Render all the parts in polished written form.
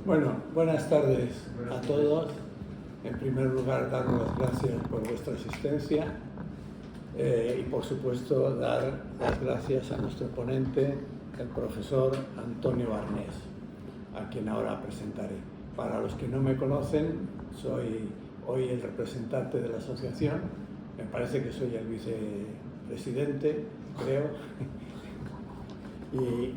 Bueno, buenas tardes a todos. En primer lugar, dar las gracias por vuestra asistencia y, por supuesto, dar las gracias a nuestro ponente, el profesor Antonio Barnés, a quien ahora presentaré. Para los que no me conocen, soy hoy el representante de la asociación. Me parece que soy el vicepresidente, creo. Y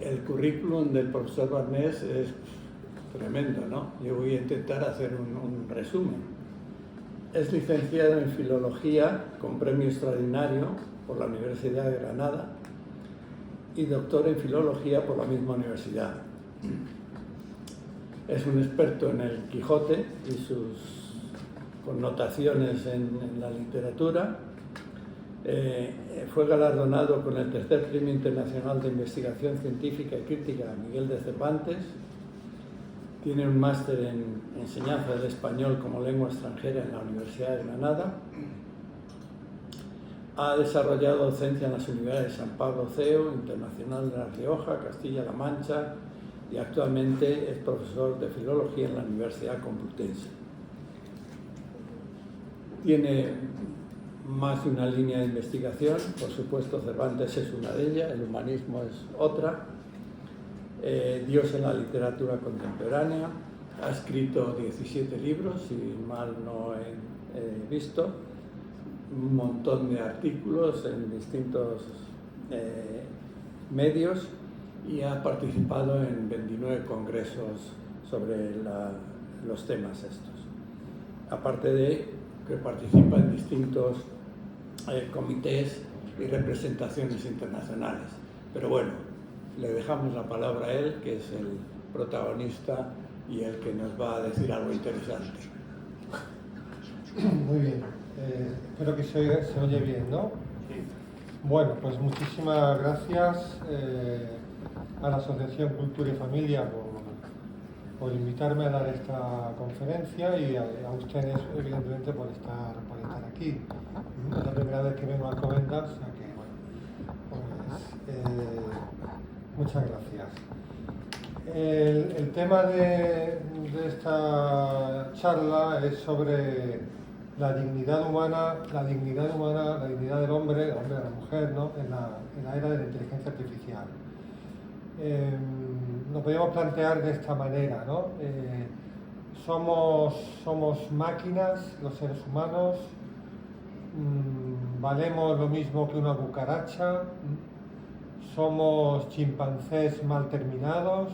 el currículum del profesor Barnés es tremendo, ¿no? Yo voy a intentar hacer un resumen. Es licenciado en Filología con premio extraordinario por la Universidad de Granada y doctor en Filología por la misma universidad. Es un experto en el Quijote y sus connotaciones en la literatura. Fue galardonado con el tercer Premio Internacional de Investigación Científica y Crítica Miguel de Cervantes. Tiene un máster en enseñanza del español como lengua extranjera en la Universidad de Granada. Ha desarrollado docencia en las universidades de San Pablo CEO, Internacional de La Rioja, Castilla-La Mancha y actualmente es profesor de Filología en la Universidad Complutense. Tiene más de una línea de investigación, por supuesto Cervantes es una de ellas, el humanismo es otra, Dios en la literatura contemporánea, ha escrito 17 libros, si mal no he visto, un montón de artículos en distintos medios y ha participado en 29 congresos sobre los temas estos. Aparte de que participa en distintos comités y representaciones internacionales. Pero bueno, le dejamos la palabra a él, que es el protagonista y el que nos va a decir algo interesante. Muy bien, espero que se oye bien, ¿no? Sí. Bueno, pues muchísimas gracias a la Asociación Cultura y Familia por invitarme a dar esta conferencia y a ustedes, evidentemente, por estar aquí. Es la primera vez que vengo a Alcobendas, o sea que, bueno, pues muchas gracias. El tema de esta charla es sobre la dignidad humana, la dignidad del hombre, de la mujer, ¿no? en la era de la inteligencia artificial. Lo podemos plantear de esta manera, ¿no? Somos máquinas, los seres humanos, valemos lo mismo que una cucaracha, somos chimpancés mal terminados,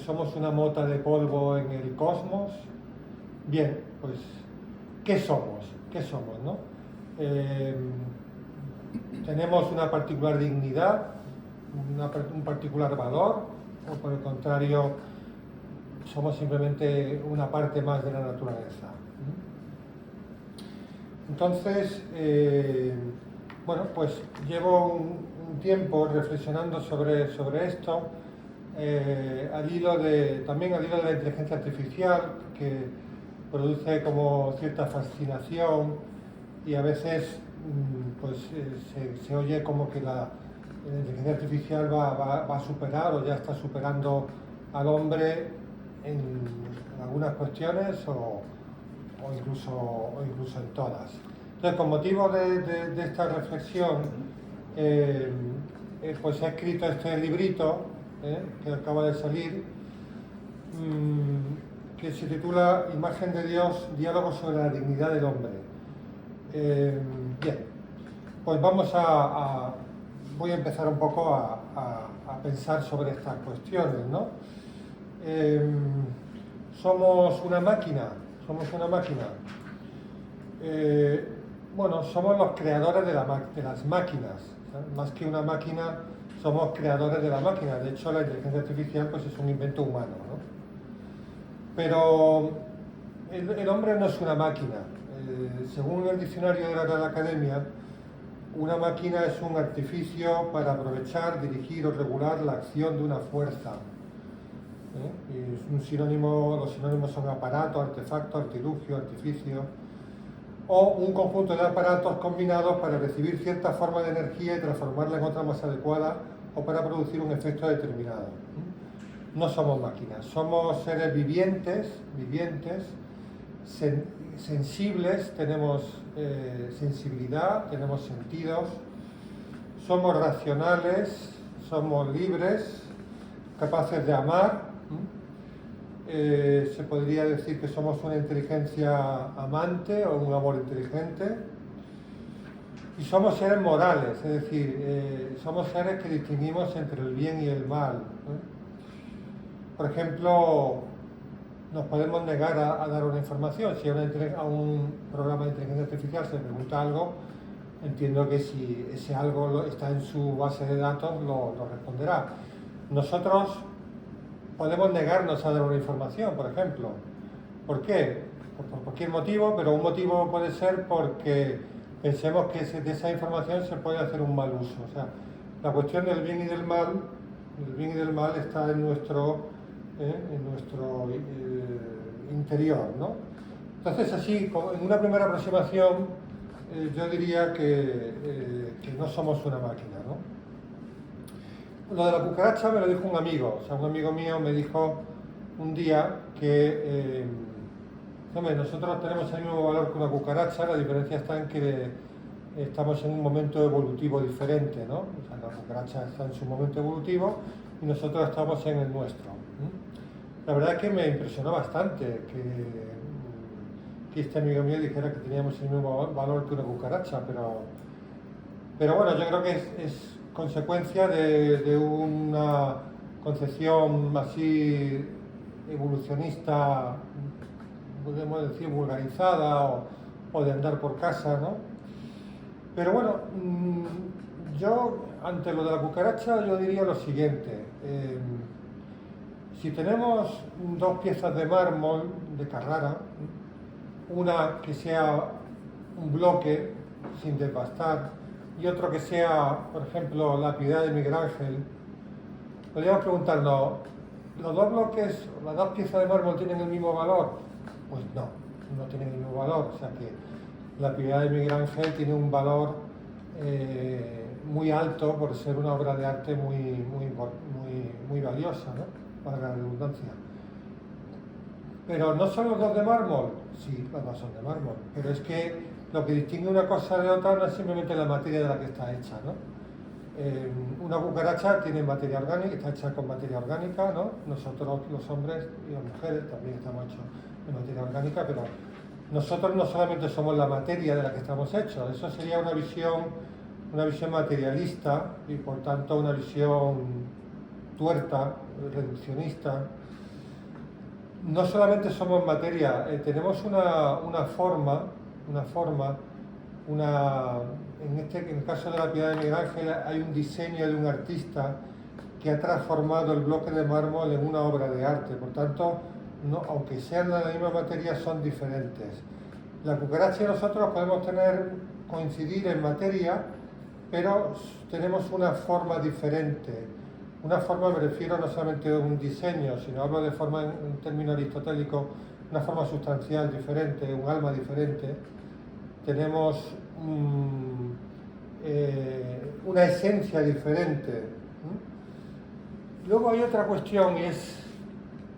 somos una mota de polvo en el cosmos. Bien, pues, ¿qué somos? ¿Qué somos, no? ¿Tenemos una particular dignidad? ¿Un particular valor? ¿O por el contrario, somos simplemente una parte más de la naturaleza? Entonces, bueno, pues llevo un tiempo reflexionando sobre esto, también al hilo de la inteligencia artificial, que produce como cierta fascinación y a veces pues, se oye como que la inteligencia artificial va a superar o ya está superando al hombre en algunas cuestiones o incluso en todas. Entonces, con motivo de esta reflexión, pues he escrito este librito que acaba de salir, que se titula Imagen de Dios, diálogos sobre la dignidad del hombre. Bien, pues voy a empezar un poco a pensar sobre estas cuestiones, ¿no? ¿Somos una máquina? Bueno, somos los creadores de las máquinas, ¿sabes? Más que una máquina, somos creadores de la máquina. De hecho, la inteligencia artificial pues, es un invento humano, ¿no? Pero el hombre no es una máquina. Según el diccionario de la Real Academia, una máquina es un artificio para aprovechar, dirigir o regular la acción de una fuerza. Y es un sinónimo, los sinónimos son aparato, artefacto, artilugio, artificio, o un conjunto de aparatos combinados para recibir cierta forma de energía y transformarla en otra más adecuada o para producir un efecto determinado. No somos máquinas, somos seres vivientes, sensibles, tenemos sensibilidad, tenemos sentidos, somos racionales, somos libres, capaces de amar. Se podría decir que somos una inteligencia amante o un amor inteligente. Y somos seres morales, es decir, somos seres que distinguimos entre el bien y el mal. Por ejemplo, nos podemos negar a dar una información. Si a un programa de inteligencia artificial se le pregunta algo, entiendo que si ese algo está en su base de datos, lo responderá. Nosotros podemos negarnos a dar una información, por ejemplo. ¿Por qué? Por cualquier motivo, pero un motivo puede ser porque pensemos que de esa información se puede hacer un mal uso. O sea, la cuestión del bien y del mal está en nuestro interior, ¿no? Entonces, así, en una primera aproximación, yo diría que no somos una máquina, ¿no? Lo de la cucaracha me lo dijo un amigo, o sea, un amigo mío me dijo un día que nosotros tenemos el mismo valor que una cucaracha, la diferencia está en que estamos en un momento evolutivo diferente, ¿no? O sea, la cucaracha está en su momento evolutivo y nosotros estamos en el nuestro. La verdad es que me impresionó bastante que este amigo mío dijera que teníamos el mismo valor que una cucaracha, pero bueno, yo creo que es consecuencia de una concepción así evolucionista, podemos decir vulgarizada, o de andar por casa, ¿no? Pero bueno, yo ante lo de la cucaracha yo diría lo siguiente. Si tenemos dos piezas de mármol de Carrara, una que sea un bloque sin desbastar y otro que sea, por ejemplo, la Piedad de Miguel Ángel, podríamos preguntarnos, ¿los dos bloques, las dos piezas de mármol tienen el mismo valor? Pues no tienen el mismo valor. O sea que la Piedad de Miguel Ángel tiene un valor muy alto por ser una obra de arte muy valiosa, ¿no? Valga la redundancia. Pero ¿no son los dos de mármol? Sí, los dos son de mármol. Pero es que lo que distingue una cosa de otra no es simplemente la materia de la que está hecha, ¿no? Una cucaracha tiene materia orgánica, está hecha con materia orgánica, ¿no? Nosotros los hombres y las mujeres también estamos hechos de materia orgánica, pero nosotros no solamente somos la materia de la que estamos hechos, eso sería una visión materialista y por tanto una visión tuerta, reduccionista. No solamente somos materia, tenemos una forma, en el caso de la Piedad de Miguel Ángel hay un diseño de un artista que ha transformado el bloque de mármol en una obra de arte, por tanto, aunque sean de la misma materia, son diferentes. La cucaracha y nosotros podemos coincidir en materia, pero tenemos una forma diferente. Una forma, me refiero no solamente a un diseño, sino hablo de forma, en términos aristotélicos, una forma sustancial diferente, un alma diferente. Tenemos una esencia diferente. Luego hay otra cuestión y es,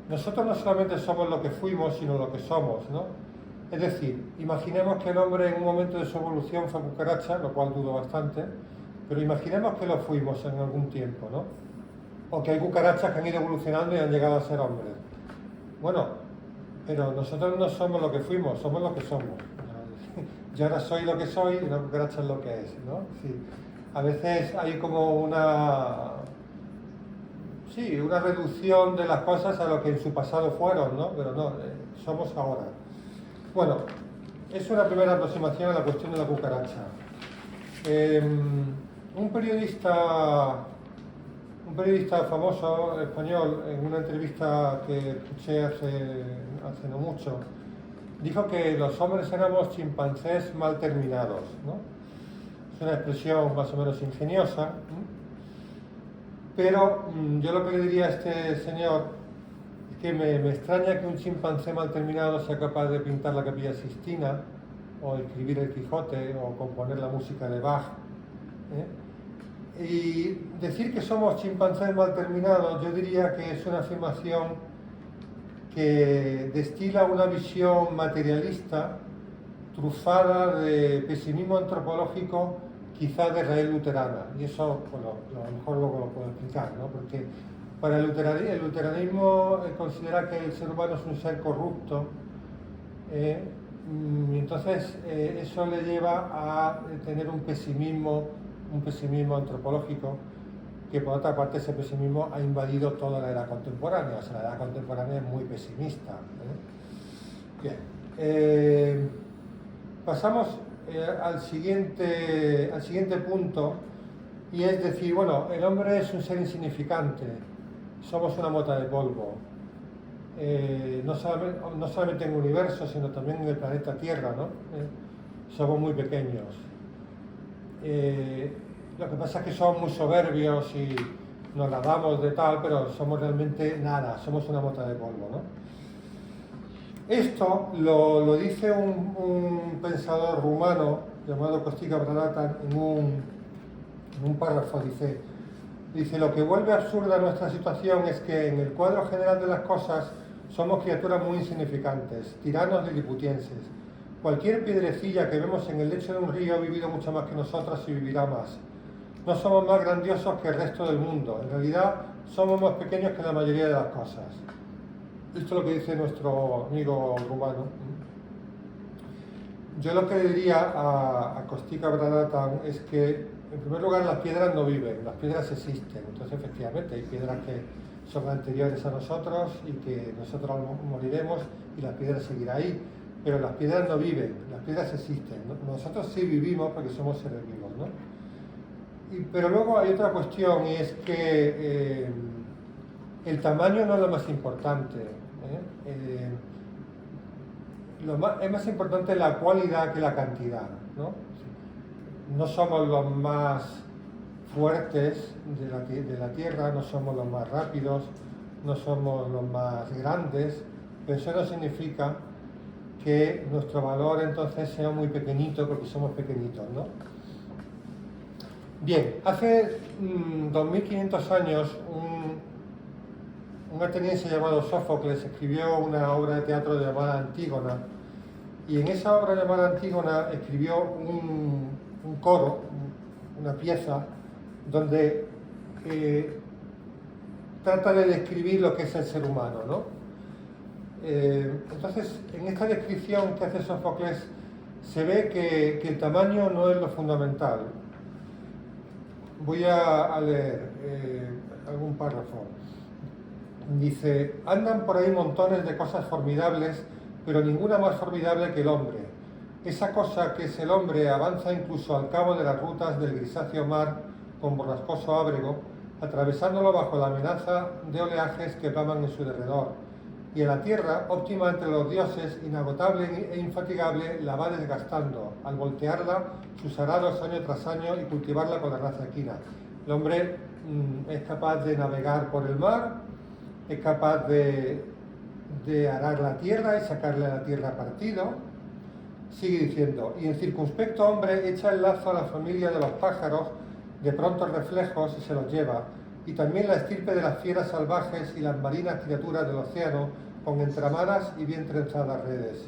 nosotros no solamente somos lo que fuimos, sino lo que somos, ¿no? Es decir, imaginemos que el hombre en un momento de su evolución fue cucaracha, lo cual dudo bastante, pero imaginemos que lo fuimos en algún tiempo, ¿no? O que hay cucarachas que han ido evolucionando y han llegado a ser hombres. Bueno, pero nosotros no somos lo que fuimos, somos lo que somos. Yo ahora soy lo que soy y una cucaracha es lo que es, ¿no? Sí. A veces hay como una reducción de las cosas a lo que en su pasado fueron, ¿no? Pero no, somos ahora. Bueno, es una primera aproximación a la cuestión de la cucaracha. Un periodista famoso español, en una entrevista que escuché hace no mucho, dijo que los hombres éramos chimpancés mal terminados, ¿no? Es una expresión más o menos ingeniosa, ¿no? Pero yo lo que le diría a este señor es que me extraña que un chimpancé mal terminado sea capaz de pintar la Capilla Sixtina, o escribir el Quijote, o componer la música de Bach, ¿eh? Y decir que somos chimpancés mal terminados, yo diría que es una afirmación que destila una visión materialista, trufada de pesimismo antropológico, quizá de raíz luterana. Y eso, bueno, a lo mejor luego lo puedo explicar, ¿no? Porque para el luteranismo considera que el ser humano es un ser corrupto, y entonces eso le lleva a tener un pesimismo antropológico, que por otra parte ese pesimismo ha invadido toda la era contemporánea. O sea, la era contemporánea es muy pesimista. Bien, pasamos al siguiente punto, y es decir, bueno, el hombre es un ser insignificante, somos una mota de polvo, no solamente en el universo, sino también en el planeta Tierra, ¿no? Somos muy pequeños. Lo que pasa es que somos muy soberbios y nos la damos de tal, pero somos realmente nada, somos una mota de polvo, ¿no? Esto lo dice un pensador rumano llamado Costiga Bradata en un párrafo. Dice, lo que vuelve absurda nuestra situación es que en el cuadro general de las cosas somos criaturas muy insignificantes, tiranos liliputienses. Cualquier piedrecilla que vemos en el lecho de un río ha vivido mucho más que nosotros y vivirá más. No somos más grandiosos que el resto del mundo. En realidad, somos más pequeños que la mayoría de las cosas. Esto es lo que dice nuestro amigo rumano. Yo lo que le diría a Costiga Bradata es que, en primer lugar, las piedras no viven, las piedras existen. Entonces, efectivamente, hay piedras que son anteriores a nosotros y que nosotros moriremos y la piedra seguirá ahí. Pero las piedras no viven, las piedras existen, ¿no? Nosotros sí vivimos porque somos seres vivos, ¿no? Pero luego hay otra cuestión, y es que el tamaño no es lo más importante. Es más importante la cualidad que la cantidad, ¿no? No somos los más fuertes de la Tierra, no somos los más rápidos, no somos los más grandes, pero eso no significa que nuestro valor entonces sea muy pequeñito porque somos pequeñitos, ¿no? Bien, hace 2500 años un ateniense llamado Sófocles escribió una obra de teatro llamada Antígona, y en esa obra llamada Antígona escribió un coro, una pieza, donde trata de describir lo que es el ser humano, ¿no? Entonces, en esta descripción que hace Sófocles se ve que el tamaño no es lo fundamental. Voy a leer algún párrafo. Dice, andan por ahí montones de cosas formidables, pero ninguna más formidable que el hombre. Esa cosa que es el hombre avanza incluso al cabo de las rutas del grisáceo mar con borrascoso ábrego, atravesándolo bajo la amenaza de oleajes que claman en su derredor. Y en la tierra, óptima entre los dioses, inagotable e infatigable, la va desgastando, al voltearla, sus arados año tras año y cultivarla con la raza equina. El hombre es capaz de navegar por el mar, es capaz de arar la tierra y sacarle a la tierra partido. Sigue diciendo, y el circunspecto hombre echa el lazo a la familia de los pájaros, de prontos reflejos y se los lleva, y también la estirpe de las fieras salvajes y las marinas criaturas del océano con entramadas y bien trenzadas redes.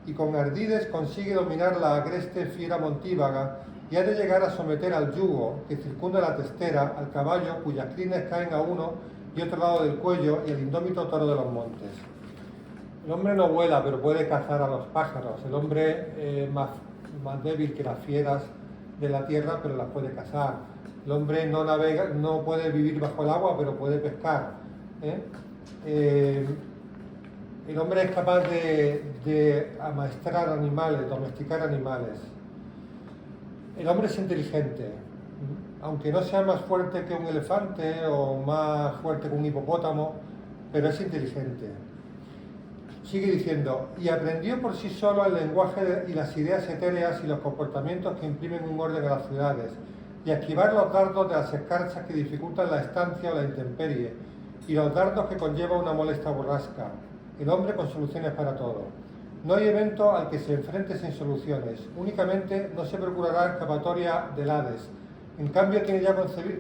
Y con ardides consigue dominar la agreste fiera montívaga y ha de llegar a someter al yugo que circunda la testera, al caballo cuyas crines caen a uno y otro lado del cuello y el indómito toro de los montes. El hombre no vuela, pero puede cazar a los pájaros. El hombre es más débil que las fieras de la tierra, pero las puede cazar. El hombre no navega, no puede vivir bajo el agua, pero puede pescar. El hombre es capaz de amaestrar animales, domesticar animales. El hombre es inteligente, aunque no sea más fuerte que un elefante o más fuerte que un hipopótamo, pero es inteligente. Sigue diciendo, y aprendió por sí solo el lenguaje y las ideas etéreas y los comportamientos que imprimen un orden a las ciudades, y a esquivar los dardos de las escarchas que dificultan la estancia o la intemperie, y los dardos que conlleva una molesta borrasca. El hombre con soluciones para todo. No hay evento al que se enfrente sin soluciones. Únicamente no se procurará escapatoria del Hades. En cambio, tiene ya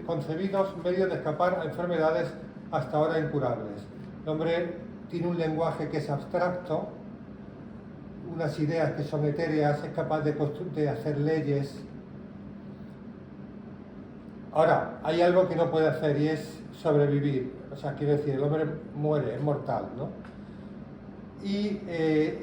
concebidos medios de escapar a enfermedades hasta ahora incurables. El hombre tiene un lenguaje que es abstracto, unas ideas que son etéreas, es capaz de hacer leyes. Ahora, hay algo que no puede hacer y es sobrevivir. O sea, quiero decir, el hombre muere, es mortal, ¿no? Y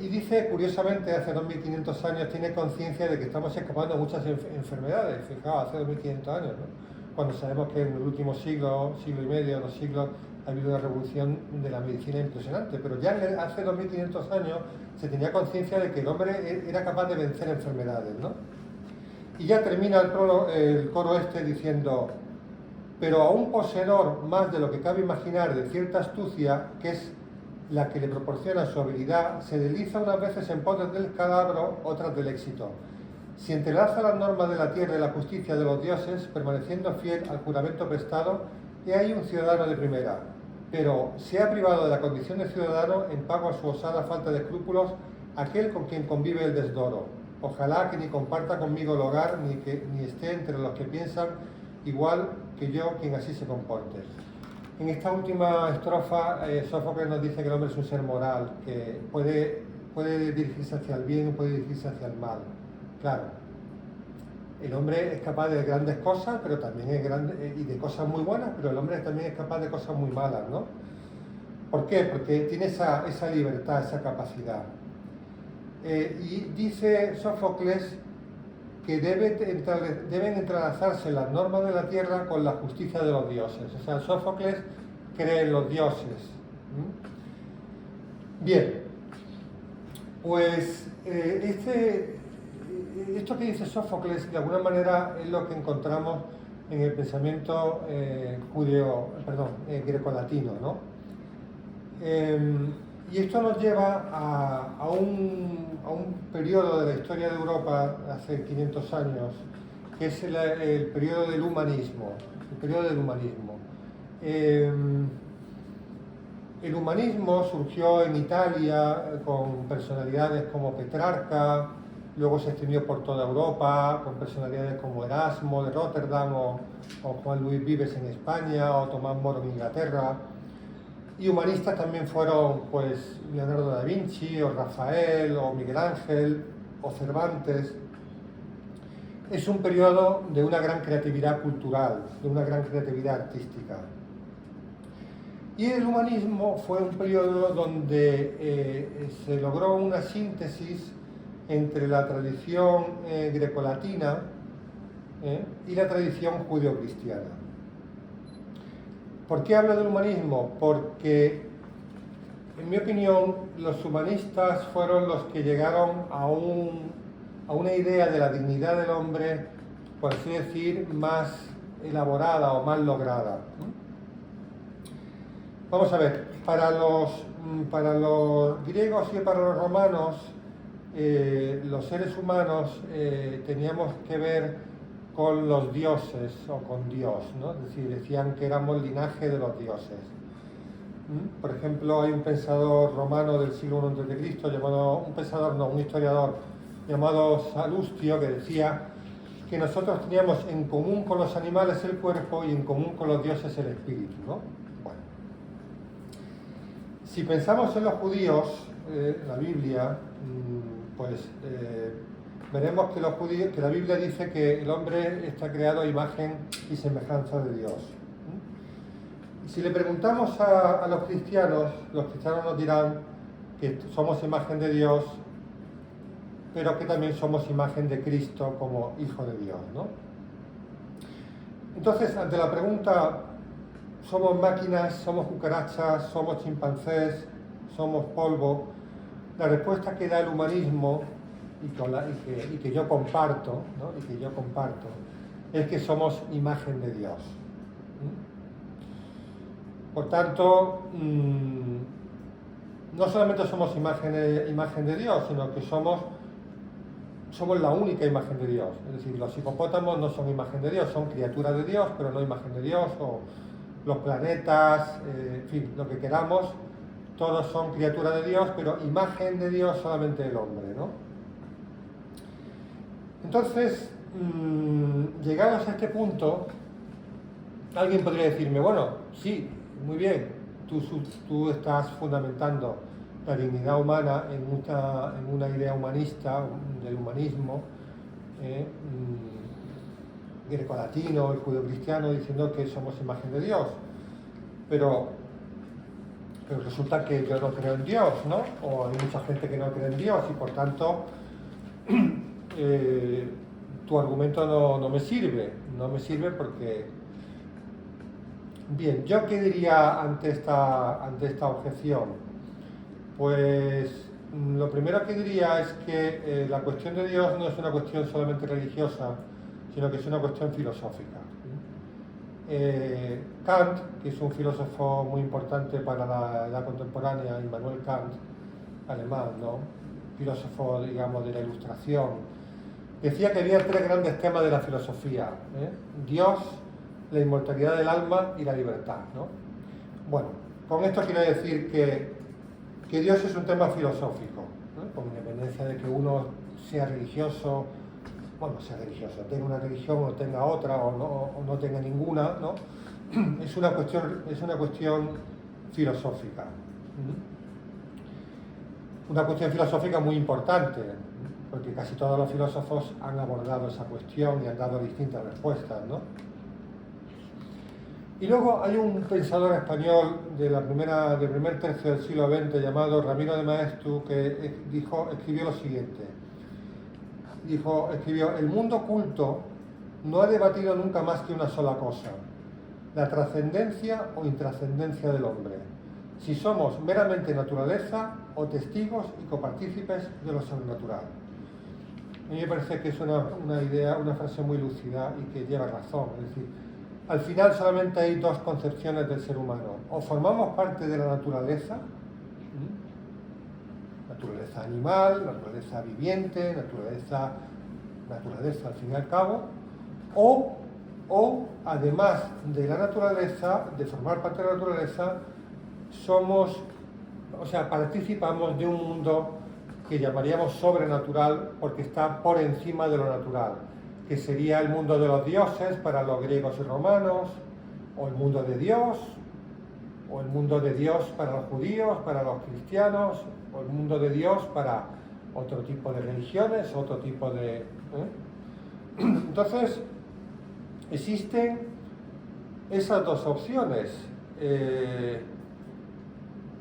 dice, curiosamente, hace 2500 años tiene conciencia de que estamos escapando de muchas enfermedades. Fijaos, hace 2500 años, ¿no? Cuando sabemos que en el último siglo, siglo y medio, 2 siglos, ha habido una revolución de la medicina impresionante. Pero ya hace 2500 años se tenía conciencia de que el hombre era capaz de vencer enfermedades, ¿no? Y ya termina el coro este diciendo: pero a un poseedor más de lo que cabe imaginar de cierta astucia, que es la que le proporciona su habilidad, se desliza unas veces en pos del calabro, otras del éxito. Si entrelaza las normas de la tierra y la justicia de los dioses, permaneciendo fiel al juramento prestado, he ahí un ciudadano de primera. Pero se ha privado de la condición de ciudadano en pago a su osada falta de escrúpulos aquel con quien convive el desdoro. Ojalá que ni comparta conmigo el hogar, ni esté entre los que piensan igual que yo quien así se comporte. En esta última estrofa, Sófocles nos dice que el hombre es un ser moral, que puede dirigirse hacia el bien y puede dirigirse hacia el mal. Claro, el hombre es capaz de grandes cosas, pero también es grande, y de cosas muy buenas, pero el hombre también es capaz de cosas muy malas, ¿no? ¿Por qué? Porque tiene esa libertad, esa capacidad. Y dice Sófocles que deben entrelazarse las normas de la tierra con la justicia de los dioses. O sea, Sófocles cree en los dioses. Bien, pues esto que dice Sófocles de alguna manera es lo que encontramos en el pensamiento grecolatino, ¿no? Y esto nos lleva a un periodo de la historia de Europa hace 500 años, que es el periodo del humanismo. El humanismo surgió en Italia con personalidades como Petrarca, luego se extendió por toda Europa con personalidades como Erasmo de Rotterdam o Juan Luis Vives en España o Tomás Moro en Inglaterra. Y humanistas también fueron pues Leonardo da Vinci o Rafael o Miguel Ángel o Cervantes. Es un periodo de una gran creatividad cultural, de una gran creatividad artística. Y el humanismo fue un periodo donde se logró una síntesis entre la tradición grecolatina y la tradición judeocristiana. ¿Por qué hablo del humanismo? Porque, en mi opinión, los humanistas fueron los que llegaron a una idea de la dignidad del hombre, por así decir, más elaborada o más lograda. Vamos a ver, para los griegos y para los romanos, los seres humanos teníamos que ver con los dioses o con Dios, ¿no? Es decir, decían que éramos linaje de los dioses. Por ejemplo, hay un pensador romano del siglo I a.C., un historiador llamado Salustio, que decía que nosotros teníamos en común con los animales el cuerpo y en común con los dioses el espíritu, ¿no? Bueno. Si pensamos en los judíos, la Biblia, pues veremos que la Biblia dice que el hombre está creado a imagen y semejanza de Dios. Y si le preguntamos a los cristianos nos dirán que somos imagen de Dios, pero que también somos imagen de Cristo como Hijo de Dios, ¿no? Entonces, ante la pregunta, ¿somos máquinas, somos cucarachas, somos chimpancés, somos polvo?, la respuesta que da el humanismo y que yo comparto, ¿no? Es que somos imagen de Dios. Por tanto, no solamente somos imagen de Dios, sino que somos la única imagen de Dios. Es decir, los hipopótamos no son imagen de Dios, son criaturas de Dios, pero no imagen de Dios, o los planetas, en fin, lo que queramos, todos son criaturas de Dios, pero imagen de Dios solamente el hombre, ¿no? Entonces, llegados a este punto, alguien podría decirme, bueno, sí, muy bien, tú estás fundamentando la dignidad humana en una idea humanista, del humanismo, grecolatino, el judeocristiano, diciendo que somos imagen de Dios. Pero resulta que yo no creo en Dios, ¿no? O hay mucha gente que no cree en Dios y por tanto tu argumento no me sirve. No me sirve porque... Bien, ¿yo qué diría ante esta objeción? Pues lo primero que diría es que la cuestión de Dios no es una cuestión solamente religiosa, sino que es una cuestión filosófica. Kant, que es un filósofo muy importante para la edad contemporánea, Immanuel Kant, alemán, ¿no? Filósofo, digamos, de la Ilustración, decía que había tres grandes temas de la filosofía: Dios, la inmortalidad del alma y la libertad, ¿no? Bueno, con esto quiero decir que Dios es un tema filosófico, ¿no? Con independencia de que uno sea religioso, tenga una religión o tenga otra o no tenga ninguna, ¿no? Es una cuestión filosófica. Una cuestión filosófica muy importante, porque casi todos los filósofos han abordado esa cuestión y han dado distintas respuestas, ¿no? Y luego hay un pensador español del primer tercio del siglo XX llamado Ramiro de Maeztu que escribió lo siguiente. Escribió: el mundo culto no ha debatido nunca más que una sola cosa: la trascendencia o intrascendencia del hombre, si somos meramente naturaleza o testigos y copartícipes de lo sobrenatural. A mí me parece que es una frase muy lúcida y que lleva razón. Es decir, al final solamente hay dos concepciones del ser humano: o formamos parte de la naturaleza, naturaleza animal, naturaleza viviente, naturaleza al fin y al cabo, o además de la naturaleza, de formar parte de la naturaleza, participamos de un mundo que llamaríamos sobrenatural porque está por encima de lo natural, que sería el mundo de los dioses para los griegos y romanos, o el mundo de Dios, o el mundo de Dios para los judíos, para los cristianos, o el mundo de Dios para otro tipo de religiones, otro tipo de... Entonces, existen esas dos opciones.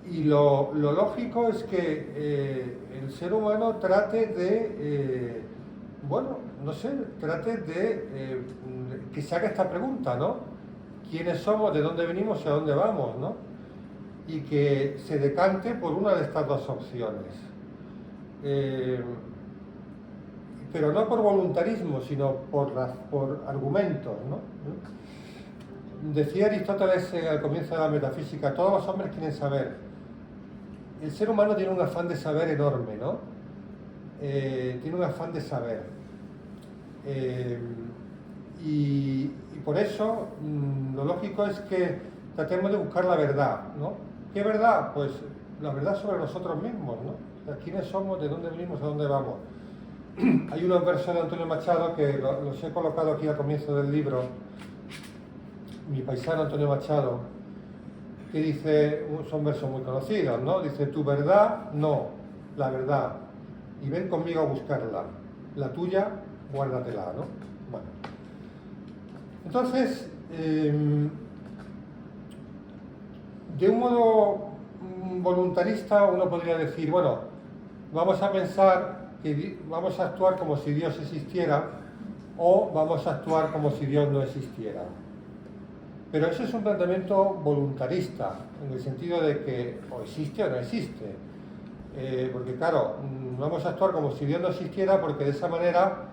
Y lo lógico es que el ser humano trate de... que se haga esta pregunta, ¿no? ¿Quiénes somos, de dónde venimos y a dónde vamos, ¿no? Y que se decante por una de estas dos opciones. Pero no por voluntarismo, sino por argumentos, ¿no? Decía Aristóteles al comienzo de la metafísica: todos los hombres quieren saber. El ser humano tiene un afán de saber enorme, ¿no? Tiene un afán de saber. Y por eso lo lógico es que tratemos de buscar la verdad, ¿no? ¿Qué verdad? Pues la verdad sobre nosotros mismos, ¿no? O sea, ¿quiénes somos, de dónde venimos, a dónde vamos? Hay unos versos de Antonio Machado que los he colocado aquí al comienzo del libro, mi paisano Antonio Machado, que dice, son versos muy conocidos, ¿no? Dice: tu verdad, no, la verdad, y ven conmigo a buscarla, la tuya, guárdatela, ¿no? Bueno, entonces, de un modo voluntarista uno podría decir, bueno, vamos a pensar que vamos a actuar como si Dios existiera o vamos a actuar como si Dios no existiera. Pero eso es un planteamiento voluntarista, en el sentido de que o existe o no existe. Porque claro, vamos a actuar como si Dios no existiera porque de esa manera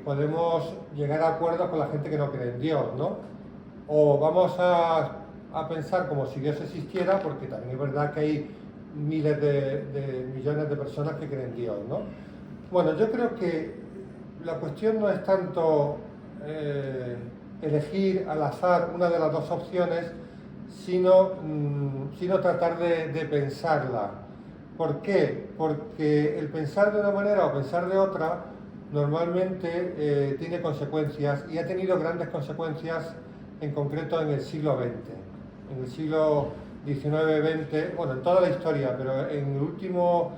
podemos llegar a acuerdos con la gente que no cree en Dios, ¿no? O vamos a pensar como si Dios existiera porque también es verdad que hay miles de millones de personas que creen en Dios, ¿no? Bueno, yo creo que la cuestión no es tanto elegir al azar una de las dos opciones, sino tratar de pensarla. ¿Por qué? Porque el pensar de una manera o pensar de otra normalmente tiene consecuencias, y ha tenido grandes consecuencias, en concreto en el siglo XX. En el siglo XIX-XX, bueno, en toda la historia, pero en el último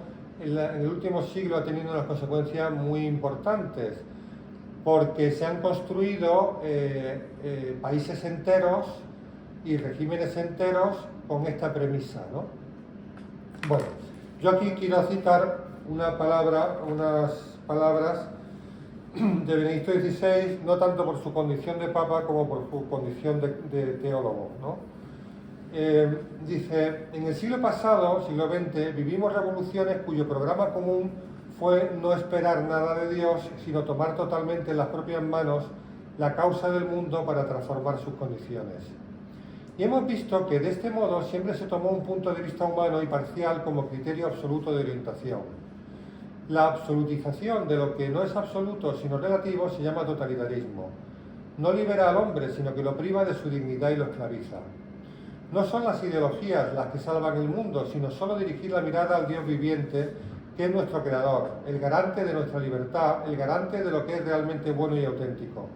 siglo ha tenido unas consecuencias muy importantes, porque se han construido países enteros y regímenes enteros con esta premisa, ¿no? Bueno, yo aquí quiero citar unas palabras de Benedicto XVI, no tanto por su condición de papa como por su condición de teólogo, ¿no? Dice: en el siglo pasado, siglo XX, vivimos revoluciones cuyo programa común fue no esperar nada de Dios, sino tomar totalmente en las propias manos la causa del mundo para transformar sus condiciones. Y hemos visto que de este modo siempre se tomó un punto de vista humano y parcial como criterio absoluto de orientación. La absolutización de lo que no es absoluto sino relativo se llama totalitarismo. No libera al hombre, sino que lo priva de su dignidad y lo esclaviza. No son las ideologías las que salvan el mundo, sino solo dirigir la mirada al Dios viviente, que es nuestro creador, el garante de nuestra libertad, el garante de lo que es realmente bueno y auténtico.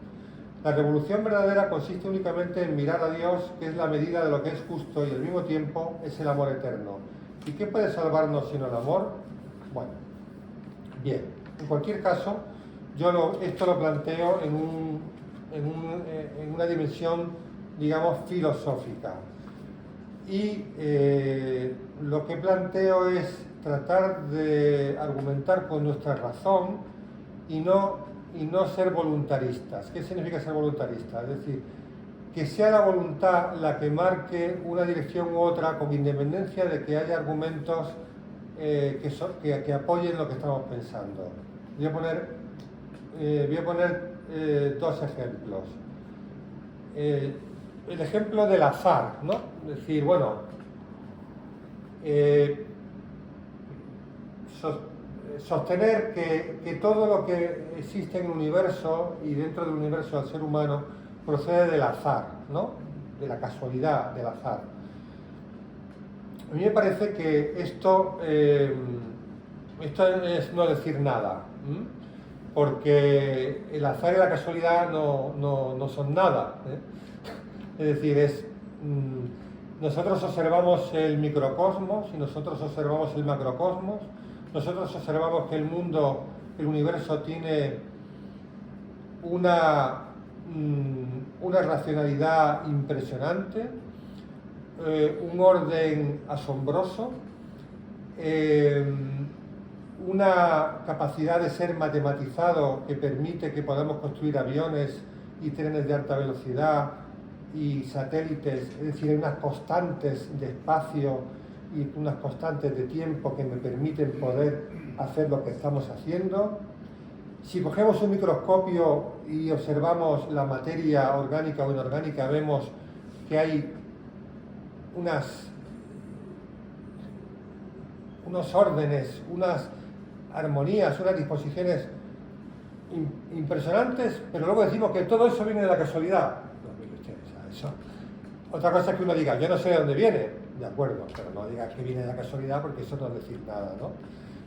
La revolución verdadera consiste únicamente en mirar a Dios, que es la medida de lo que es justo y al mismo tiempo es el amor eterno. ¿Y qué puede salvarnos sino el amor? Bueno, bien, en cualquier caso, yo esto lo planteo en una dimensión, digamos, filosófica. Y lo que planteo es tratar de argumentar con nuestra razón y no ser voluntaristas. ¿Qué significa ser voluntarista? Es decir, que sea la voluntad la que marque una dirección u otra, con independencia de que haya argumentos que apoyen lo que estamos pensando. Voy a poner dos ejemplos. El ejemplo del azar, ¿no? Es decir, bueno, sostener que todo lo que existe en el universo y dentro del universo del ser humano procede del azar, ¿no? De la casualidad, del azar. A mí me parece que esto es no decir nada, porque el azar y la casualidad no son nada, ¿eh? Es decir, nosotros observamos el microcosmos y nosotros observamos el macrocosmos. Nosotros observamos que el mundo, el universo tiene una racionalidad impresionante, un orden asombroso, una capacidad de ser matematizado que permite que podamos construir aviones y trenes de alta velocidad y satélites, es decir, hay unas constantes de espacio y unas constantes de tiempo que me permiten poder hacer lo que estamos haciendo. Si cogemos un microscopio y observamos la materia orgánica o inorgánica, vemos que hay unos órdenes, unas armonías, unas disposiciones impresionantes, pero luego decimos que todo eso viene de la casualidad. Eso. Otra cosa es que uno diga, yo no sé de dónde viene, de acuerdo, pero no digas que viene de la casualidad porque eso no es decir nada, ¿no?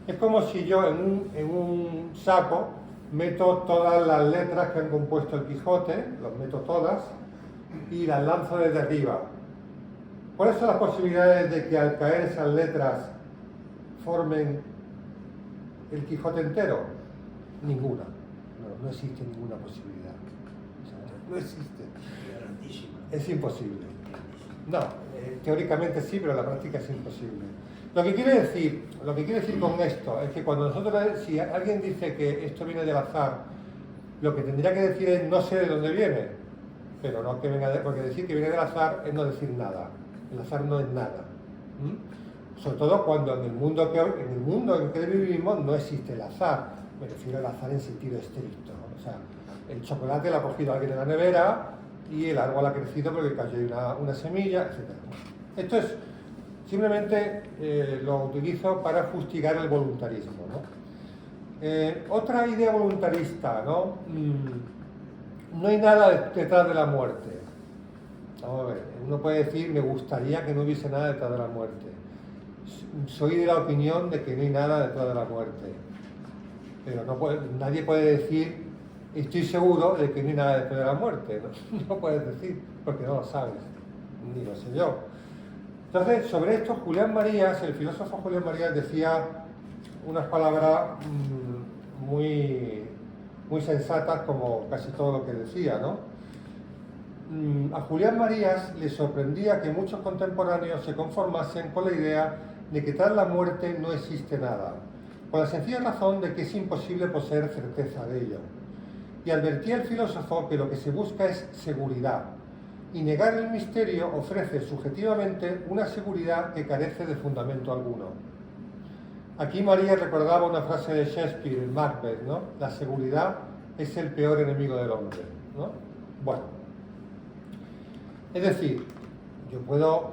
Es como si yo en un saco meto todas las letras que han compuesto el Quijote, los meto todas y las lanzo desde arriba. ¿Cuáles son las posibilidades de que al caer esas letras formen el Quijote entero? Ninguna. No existe ninguna posibilidad. No existe. Es imposible. No, teóricamente sí, pero en la práctica es imposible. Lo que quiero decir con esto es que cuando si alguien dice que esto viene del azar, lo que tendría que decir es no sé de dónde viene, pero no que venga porque decir que viene del azar es no decir nada. El azar no es nada. Sobre todo cuando en el mundo en que vivimos no existe el azar. Me refiero al azar en sentido estricto, ¿no? O sea, el chocolate lo ha cogido alguien en la nevera y el árbol ha crecido porque cayó una semilla, etc. Esto es simplemente lo utilizo para fustigar el voluntarismo, ¿no? Otra idea voluntarista, ¿no? No hay nada detrás de la muerte. Vamos a ver, uno puede decir, me gustaría que no hubiese nada detrás de la muerte. Soy de la opinión de que no hay nada detrás de la muerte. pero nadie puede decir, estoy seguro de que no hay nada después de la muerte. No puedes decir, porque no lo sabes, ni lo sé yo. Entonces, sobre esto, Julián Marías, el filósofo Julián Marías, decía unas palabras muy sensatas, como casi todo lo que decía, ¿no? A Julián Marías le sorprendía que muchos contemporáneos se conformasen con la idea de que tras la muerte no existe nada, por la sencilla razón de que es imposible poseer certeza de ello. Y advertía el filósofo que lo que se busca es seguridad, y negar el misterio ofrece subjetivamente una seguridad que carece de fundamento alguno. Aquí Marías recordaba una frase de Shakespeare, en Macbeth, ¿no? La seguridad es el peor enemigo del hombre, ¿no? Bueno, es decir, yo puedo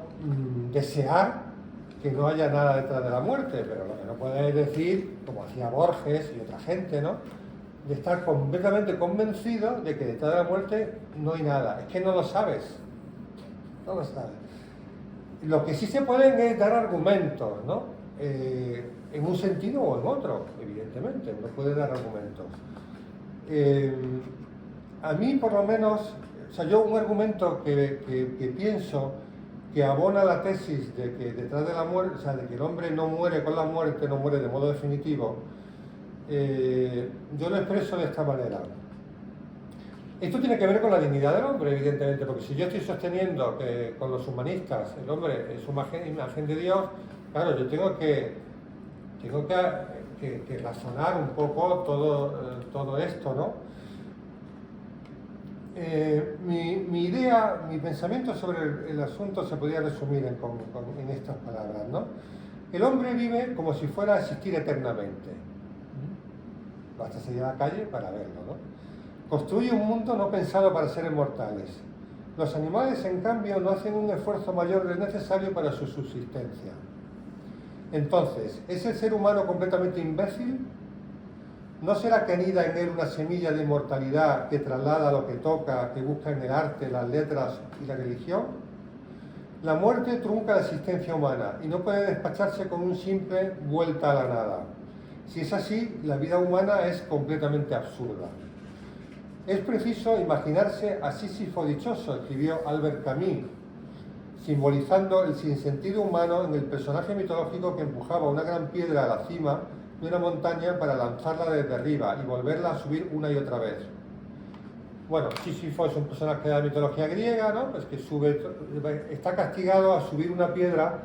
desear que no haya nada detrás de la muerte, pero lo que no puedo es decir, como hacía Borges y otra gente, ¿no?, de estar completamente convencido de que detrás de la muerte no hay nada. Es que no lo sabes. No lo sabes. Lo que sí se pueden es dar argumentos, ¿no? En un sentido o en otro, evidentemente. Uno puede dar argumentos. A mí, por lo menos, o sea, yo un argumento que pienso que abona la tesis de que detrás de la muerte, o sea, de que el hombre no muere con la muerte, no muere de modo definitivo, yo lo expreso de esta manera. Esto tiene que ver con la dignidad del hombre, evidentemente, porque si yo estoy sosteniendo que con los humanistas el hombre es imagen de Dios, claro, yo tengo que razonar un poco todo esto, ¿no? Mi idea, mi pensamiento sobre el asunto se podría resumir en estas palabras, ¿no? El hombre vive como si fuera a existir eternamente. Basta salir a la calle para verlo, ¿no? Construye un mundo no pensado para seres mortales. Los animales, en cambio, no hacen un esfuerzo mayor del necesario para su subsistencia. Entonces, ¿es el ser humano completamente imbécil? ¿No será que anida en él una semilla de inmortalidad que traslada lo que toca, que busca en el arte, las letras y la religión? La muerte trunca la existencia humana y no puede despacharse con un simple vuelta a la nada. Si es así, la vida humana es completamente absurda. Es preciso imaginarse a Sísifo dichoso, escribió Albert Camus, simbolizando el sinsentido humano en el personaje mitológico que empujaba una gran piedra a la cima de una montaña para lanzarla desde arriba y volverla a subir una y otra vez. Bueno, Sísifo es un personaje de la mitología griega, ¿no? Pues que está castigado a subir una piedra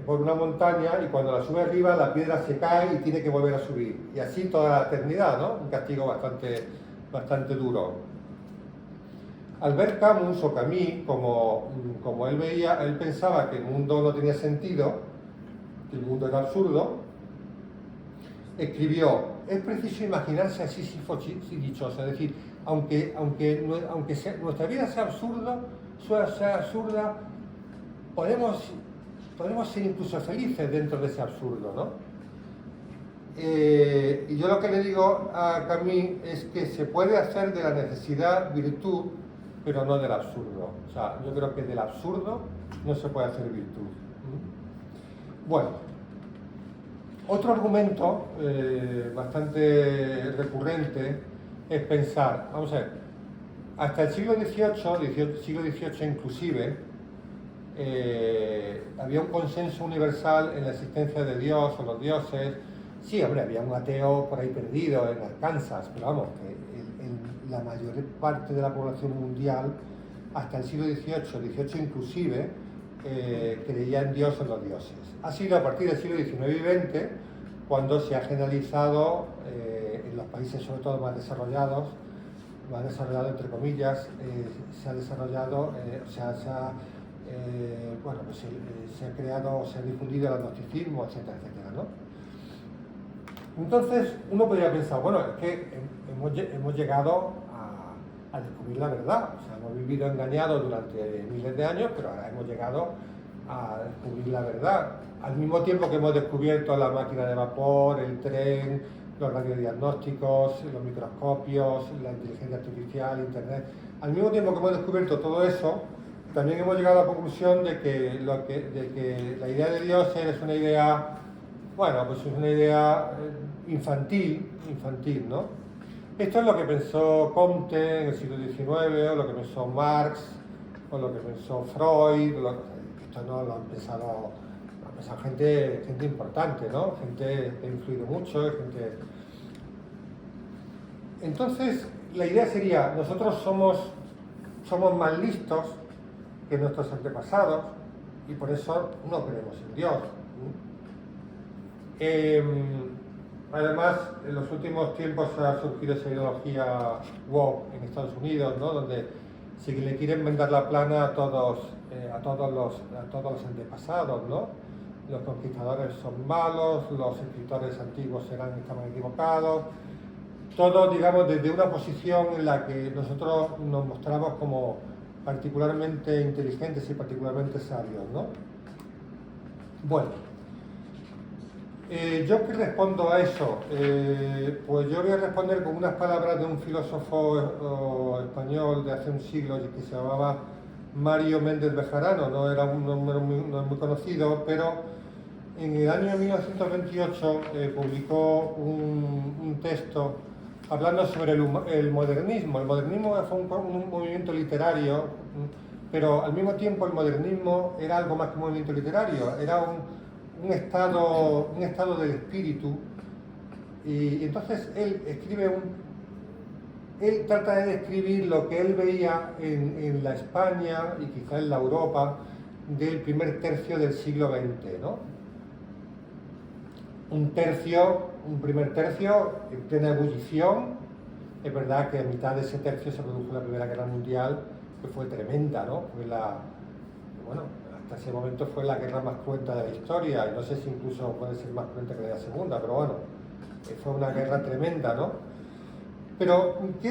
por una montaña, y cuando la sube arriba la piedra se cae y tiene que volver a subir, y así toda la eternidad, ¿no? Un castigo bastante duro. Albert Camus, o Camus, como él pensaba que el mundo no tenía sentido, que el mundo era absurdo, escribió: es preciso imaginarse a Sísifo dichoso, es decir, aunque nuestra vida sea absurda, podemos ser incluso felices dentro de ese absurdo, ¿no? Y yo lo que le digo a Camus es que se puede hacer de la necesidad virtud, pero no del absurdo. O sea, yo creo que del absurdo no se puede hacer virtud. Bueno, otro argumento bastante recurrente es pensar, vamos a ver, hasta el siglo XVIII inclusive, había un consenso universal en la existencia de Dios o los dioses. Sí, hombre, había un ateo por ahí perdido en Arkansas, pero vamos, que la mayor parte de la población mundial, hasta el siglo XVIII inclusive, creía en Dios o en los dioses. Ha sido a partir del siglo XIX y XX cuando se ha generalizado en los países sobre todo más desarrollado entre comillas, se ha desarrollado, se ha creado, se ha difundido el agnosticismo, etcétera, etcétera, ¿no? Entonces uno podría pensar, bueno, es que hemos llegado a descubrir la verdad, o sea, hemos vivido engañados durante miles de años, pero ahora hemos llegado a descubrir la verdad. Al mismo tiempo que hemos descubierto la máquina de vapor, el tren, los radiodiagnósticos, los microscopios, la inteligencia artificial, internet, al mismo tiempo que hemos descubierto todo eso, también hemos llegado a la conclusión de que la idea de Dios es una idea, bueno, pues es una idea infantil, ¿no? Esto es lo que pensó Comte en el siglo XIX, o lo que pensó Marx, o lo que pensó Freud. Esto no lo han pensado gente importante, ¿no? Gente que ha influido mucho, gente... Entonces, la idea sería, nosotros somos más listos que nuestros antepasados y por eso no creemos en Dios. Además, en los últimos tiempos ha surgido esa ideología woke en Estados Unidos, ¿no? Donde si le quieren vender la plana a todos los antepasados, ¿no? Los conquistadores son malos, los escritores antiguos estaban equivocados. Todo, digamos, desde una posición en la que nosotros nos mostramos como particularmente inteligentes y particularmente sabios, ¿no? Bueno, ¿yo qué respondo a eso? Pues yo voy a responder con unas palabras de un filósofo español de hace un siglo que se llamaba Mario Méndez Bejarano. No era un nombre muy conocido, pero en el año 1928 publicó un texto hablando sobre el modernismo. El modernismo fue un movimiento literario, pero al mismo tiempo el modernismo era algo más que un movimiento literario, era un estado del espíritu. Y entonces él trata de describir lo que él veía en la España y quizá en la Europa del primer tercio del siglo XX, ¿no? Un primer tercio en plena ebullición. Es verdad que a mitad de ese tercio se produjo la Primera Guerra Mundial, que fue tremenda, ¿no? Hasta ese momento fue la guerra más cruenta de la historia, y no sé si incluso puede ser más cruenta que la Segunda, pero bueno, fue una guerra tremenda, ¿no? Pero, ¿qué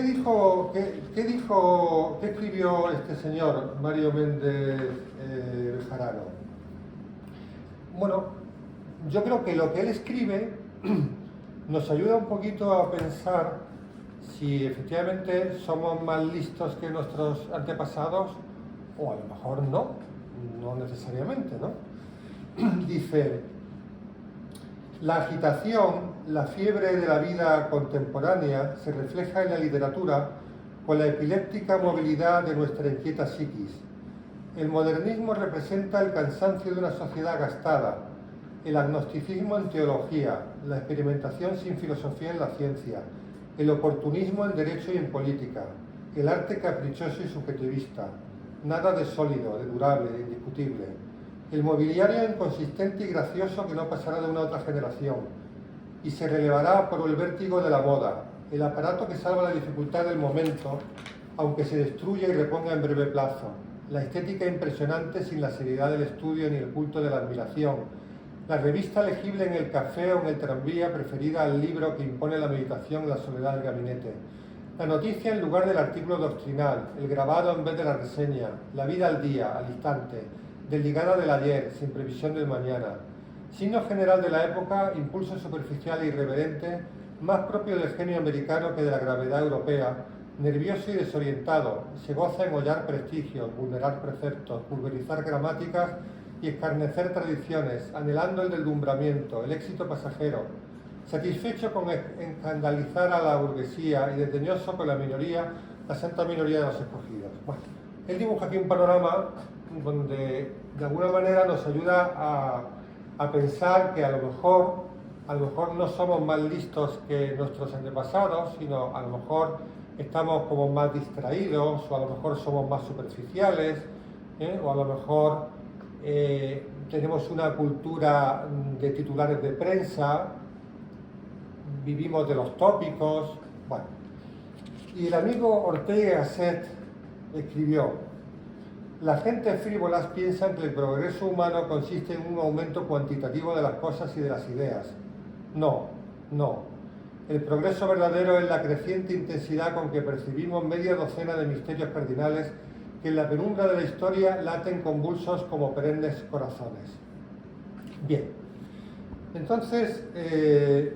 escribió este señor, Mario Méndez Bejarano? Bueno, yo creo que lo que él escribe nos ayuda un poquito a pensar si efectivamente somos más listos que nuestros antepasados, o a lo mejor no necesariamente, ¿no? Dice: la agitación, la fiebre de la vida contemporánea se refleja en la literatura con la epiléptica movilidad de nuestra inquieta psiquis. El modernismo representa el cansancio de una sociedad gastada, el agnosticismo en teología, la experimentación sin filosofía en la ciencia, el oportunismo en derecho y en política, el arte caprichoso y subjetivista, nada de sólido, de durable, de indiscutible, el mobiliario inconsistente y gracioso que no pasará de una a otra generación y se relevará por el vértigo de la moda, el aparato que salva la dificultad del momento, aunque se destruya y reponga en breve plazo, la estética impresionante sin la seriedad del estudio ni el culto de la admiración, la revista legible en el café o en el tranvía preferida al libro que impone la meditación en la soledad del gabinete, la noticia en lugar del artículo doctrinal, el grabado en vez de la reseña, la vida al día, al instante, desligada del ayer, sin previsión del mañana. Signo general de la época, impulso superficial e irreverente, más propio del genio americano que de la gravedad europea, nervioso y desorientado, se goza en hollar prestigios, vulnerar preceptos, pulverizar gramáticas y escarnecer tradiciones, anhelando el deslumbramiento, el éxito pasajero, satisfecho con escandalizar a la burguesía y desdeñoso con la minoría, la santa minoría de los escogidos. Bueno, él dibuja aquí un panorama donde de alguna manera nos ayuda a pensar que a lo mejor no somos más listos que nuestros antepasados, sino a lo mejor estamos como más distraídos, o a lo mejor somos más superficiales, o a lo mejor tenemos una cultura de titulares de prensa, vivimos de los tópicos. Bueno, y el amigo Ortega y Gasset escribió: la gente frívolas piensa que el progreso humano consiste en un aumento cuantitativo de las cosas y de las ideas. No. El progreso verdadero es la creciente intensidad con que percibimos media docena de misterios cardinales que en la penumbra de la historia laten convulsos como perennes corazones. Bien, entonces, el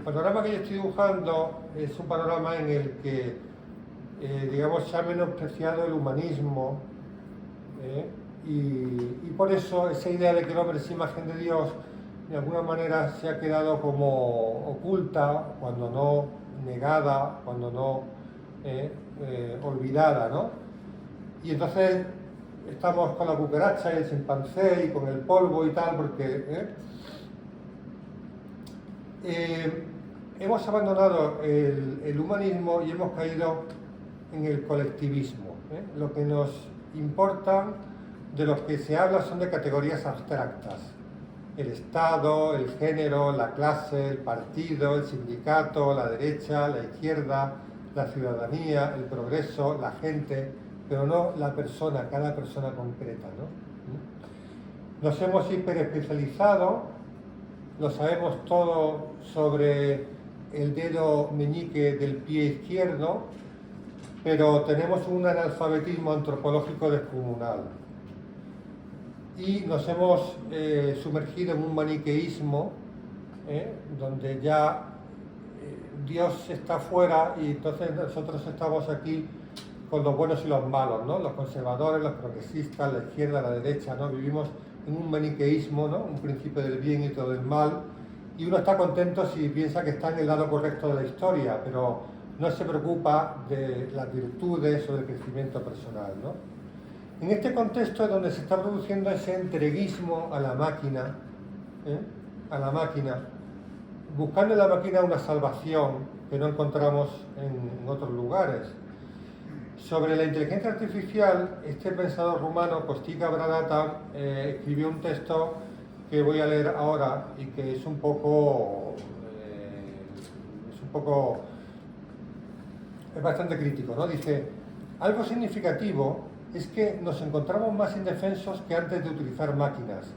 panorama que yo estoy dibujando es un panorama en el que, digamos, se ha menospreciado el humanismo, y por eso esa idea de que el hombre es imagen de Dios de alguna manera se ha quedado como oculta, cuando no negada, cuando no olvidada, ¿no? Y entonces estamos con la cucaracha y el chimpancé y con el polvo y tal, porque hemos abandonado el humanismo y hemos caído en el colectivismo. Lo que nos importa, de los que se habla, son de categorías abstractas. El Estado, el género, la clase, el partido, el sindicato, la derecha, la izquierda, la ciudadanía, el progreso, la gente, pero no la persona, cada persona concreta, ¿no? Nos hemos hiperespecializado, lo sabemos todo sobre el dedo meñique del pie izquierdo, pero tenemos un analfabetismo antropológico descomunal. Y nos hemos sumergido en un maniqueísmo donde ya Dios está fuera y entonces nosotros estamos aquí con los buenos y los malos, ¿no? Los conservadores, los progresistas, la izquierda, la derecha, ¿no? Vivimos en un maniqueísmo, ¿no? Un principio del bien y otro del mal, y uno está contento si piensa que está en el lado correcto de la historia, pero no se preocupa de las virtudes o del crecimiento personal, ¿no? En este contexto es donde se está produciendo ese entreguismo a la máquina, buscando en la máquina una salvación que no encontramos en otros lugares. Sobre la inteligencia artificial, este pensador rumano, Costiga Bradata, escribió un texto que voy a leer ahora y que es un poco es bastante crítico, ¿no? Dice: algo significativo es que nos encontramos más indefensos que antes de utilizar máquinas.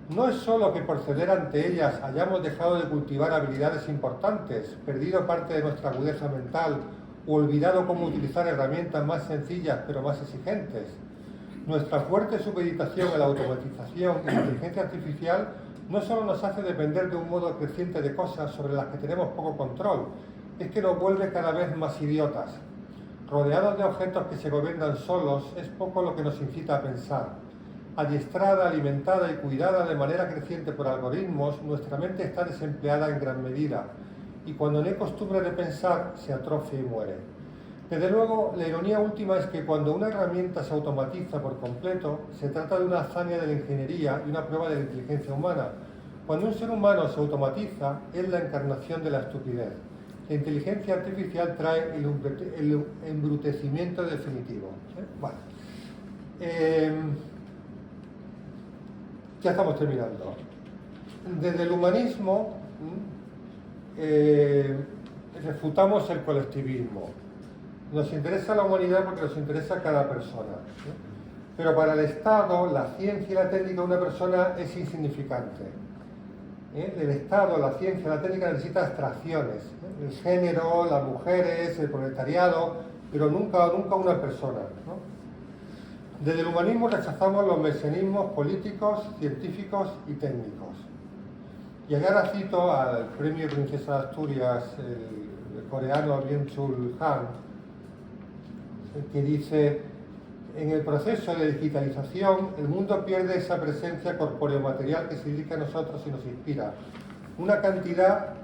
No es solo que por ceder ante ellas hayamos dejado de cultivar habilidades importantes, perdido parte de nuestra agudeza mental o olvidado cómo utilizar herramientas más sencillas pero más exigentes. Nuestra fuerte supeditación a la automatización y la inteligencia artificial no solo nos hace depender de un modo creciente de cosas sobre las que tenemos poco control, es que nos vuelve cada vez más idiotas. Rodeados de objetos que se gobiernan solos, es poco lo que nos incita a pensar. Adiestrada, alimentada y cuidada de manera creciente por algoritmos, nuestra mente está desempleada en gran medida, y cuando no hay costumbre de pensar, se atrofia y muere. Desde luego, la ironía última es que cuando una herramienta se automatiza por completo, se trata de una hazaña de la ingeniería y una prueba de la inteligencia humana. Cuando un ser humano se automatiza, es la encarnación de la estupidez. La inteligencia artificial trae el embrutecimiento definitivo. Bueno, ya estamos terminando. Desde el humanismo refutamos el colectivismo. Nos interesa la humanidad porque nos interesa cada persona. Pero para el Estado, la ciencia y la técnica de una persona es insignificante. El Estado, la ciencia, la técnica necesita abstracciones. El género, las mujeres, el proletariado, pero nunca una persona, ¿no? Desde el humanismo rechazamos los mesianismos políticos, científicos y técnicos. Y ahora cito al premio Princesa de Asturias, el coreano Byung-Chul Han, que dice: en el proceso de digitalización, el mundo pierde esa presencia corpóreo-material que se dedica a nosotros y nos inspira. Una cantidad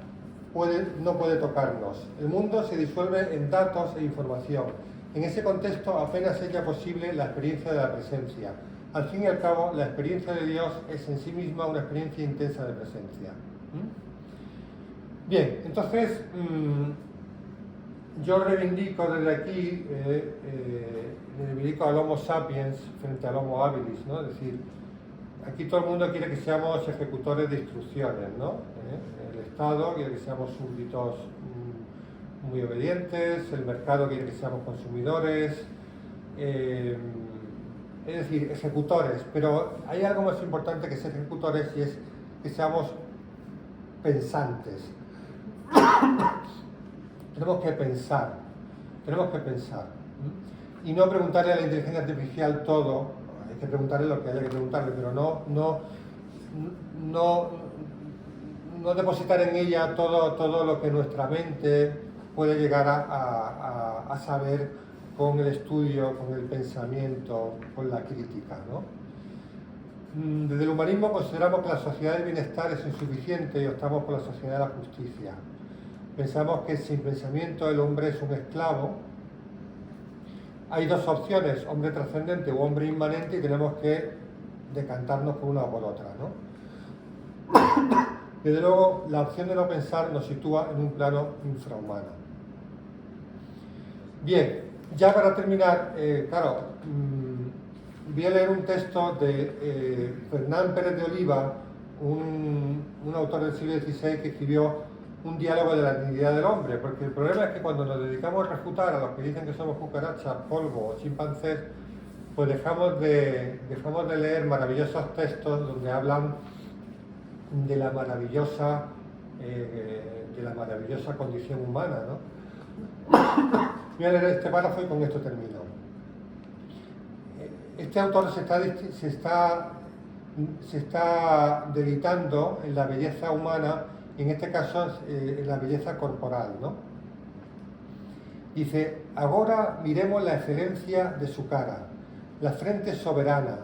no puede tocarnos. El mundo se disuelve en datos e información. En ese contexto apenas es ya posible la experiencia de la presencia. Al fin y al cabo, la experiencia de Dios es en sí misma una experiencia intensa de presencia. Bien, entonces yo reivindico desde aquí, reivindico al Homo sapiens frente al Homo habilis, ¿no? Es decir, aquí todo el mundo quiere que seamos ejecutores de instrucciones, ¿no? El Estado quiere que seamos súbditos muy obedientes, el mercado quiere que seamos consumidores, es decir, ejecutores, pero hay algo más importante que ser ejecutores y es que seamos pensantes. Tenemos que pensar y no preguntarle a la inteligencia artificial todo. Hay que preguntarle lo que haya que preguntarle, pero no depositar en ella todo lo que nuestra mente puede llegar a saber con el estudio, con el pensamiento, con la crítica, ¿no? Desde el humanismo consideramos que la sociedad del bienestar es insuficiente y optamos por la sociedad de la justicia. Pensamos que sin pensamiento el hombre es un esclavo. Hay dos opciones, hombre trascendente o hombre inmanente, y tenemos que decantarnos por una o por otra, ¿no? Desde luego, la opción de no pensar nos sitúa en un plano infrahumano. Bien, ya para terminar, voy a leer un texto de Fernán Pérez de Oliva, un autor del siglo XVI que escribió un diálogo de la dignidad del hombre, porque el problema es que cuando nos dedicamos a refutar a los que dicen que somos cucarachas, polvo o chimpancés, pues dejamos de leer maravillosos textos donde hablan de la maravillosa condición humana, ¿no? Voy a leer este párrafo y con esto termino. Este autor se está deleitando en la belleza humana, en este caso en la belleza corporal, ¿no? Dice: ahora miremos la excelencia de su cara, la frente soberana,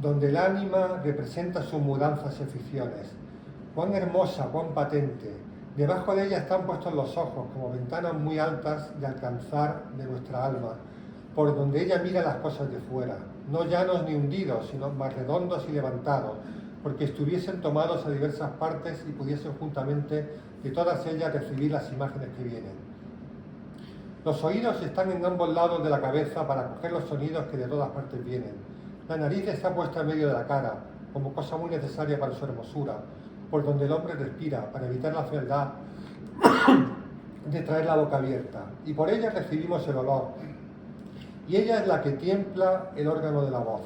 donde el ánima representa sus mudanzas y aficiones. Cuán hermosa, cuán patente. Debajo de ella están puestos los ojos, como ventanas muy altas de alcanzar de nuestra alma, por donde ella mira las cosas de fuera, no llanos ni hundidos, sino más redondos y levantados, porque estuviesen tomados a diversas partes y pudiesen juntamente de todas ellas recibir las imágenes que vienen. Los oídos están en ambos lados de la cabeza para coger los sonidos que de todas partes vienen. La nariz está puesta en medio de la cara, como cosa muy necesaria para su hermosura, por donde el hombre respira, para evitar la fealdad de traer la boca abierta. Y por ella recibimos el olor. Y ella es la que tiembla el órgano de la voz,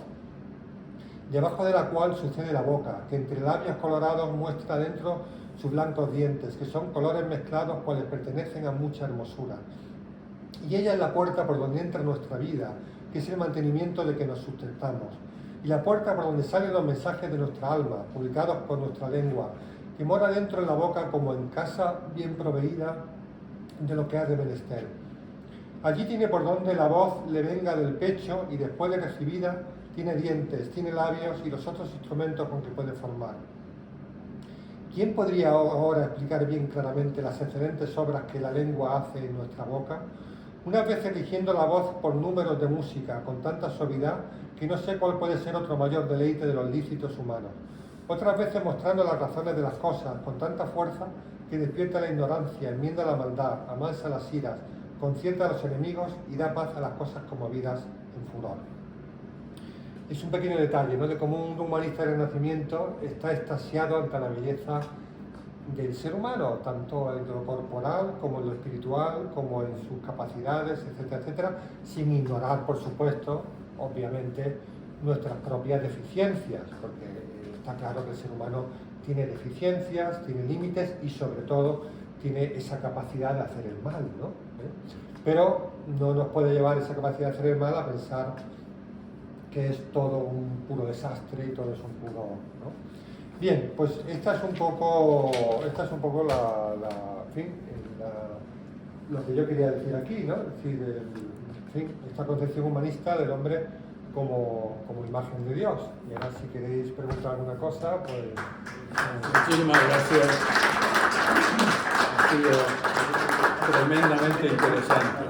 debajo de la cual sucede la boca, que entre labios colorados muestra dentro sus blancos dientes, que son colores mezclados cuales pertenecen a mucha hermosura. Y ella es la puerta por donde entra nuestra vida, que es el mantenimiento de que nos sustentamos, y la puerta por donde salen los mensajes de nuestra alma, publicados por nuestra lengua, que mora dentro en la boca como en casa bien proveída de lo que ha de menester. Allí tiene por donde la voz le venga del pecho, y después de recibida tiene dientes, tiene labios y los otros instrumentos con que puede formar. ¿Quién podría ahora explicar bien claramente las excelentes obras que la lengua hace en nuestra boca? Unas veces eligiendo la voz por números de música con tanta suavidad que no sé cuál puede ser otro mayor deleite de los lícitos humanos. Otras veces mostrando las razones de las cosas con tanta fuerza que despierta la ignorancia, enmienda la maldad, amansa las iras, concierta a los enemigos y da paz a las cosas conmovidas en furor. Es un pequeño detalle, ¿no?, de cómo un humanista del Renacimiento está extasiado ante la belleza del ser humano, tanto en lo corporal como en lo espiritual, como en sus capacidades, etcétera, etcétera, sin ignorar, por supuesto, obviamente, nuestras propias deficiencias, porque está claro que el ser humano tiene deficiencias, tiene límites y, sobre todo, tiene esa capacidad de hacer el mal, ¿no? Pero no nos puede llevar esa capacidad de hacer el mal a pensar que es todo un puro desastre y todo es un puro, ¿no? Bien, pues esta es un poco lo que yo quería decir aquí, ¿no? Es decir, esta concepción humanista del hombre como imagen de Dios. Y ahora, si queréis preguntar alguna cosa, pues... Muchísimas gracias. Ha sido tremendamente interesante.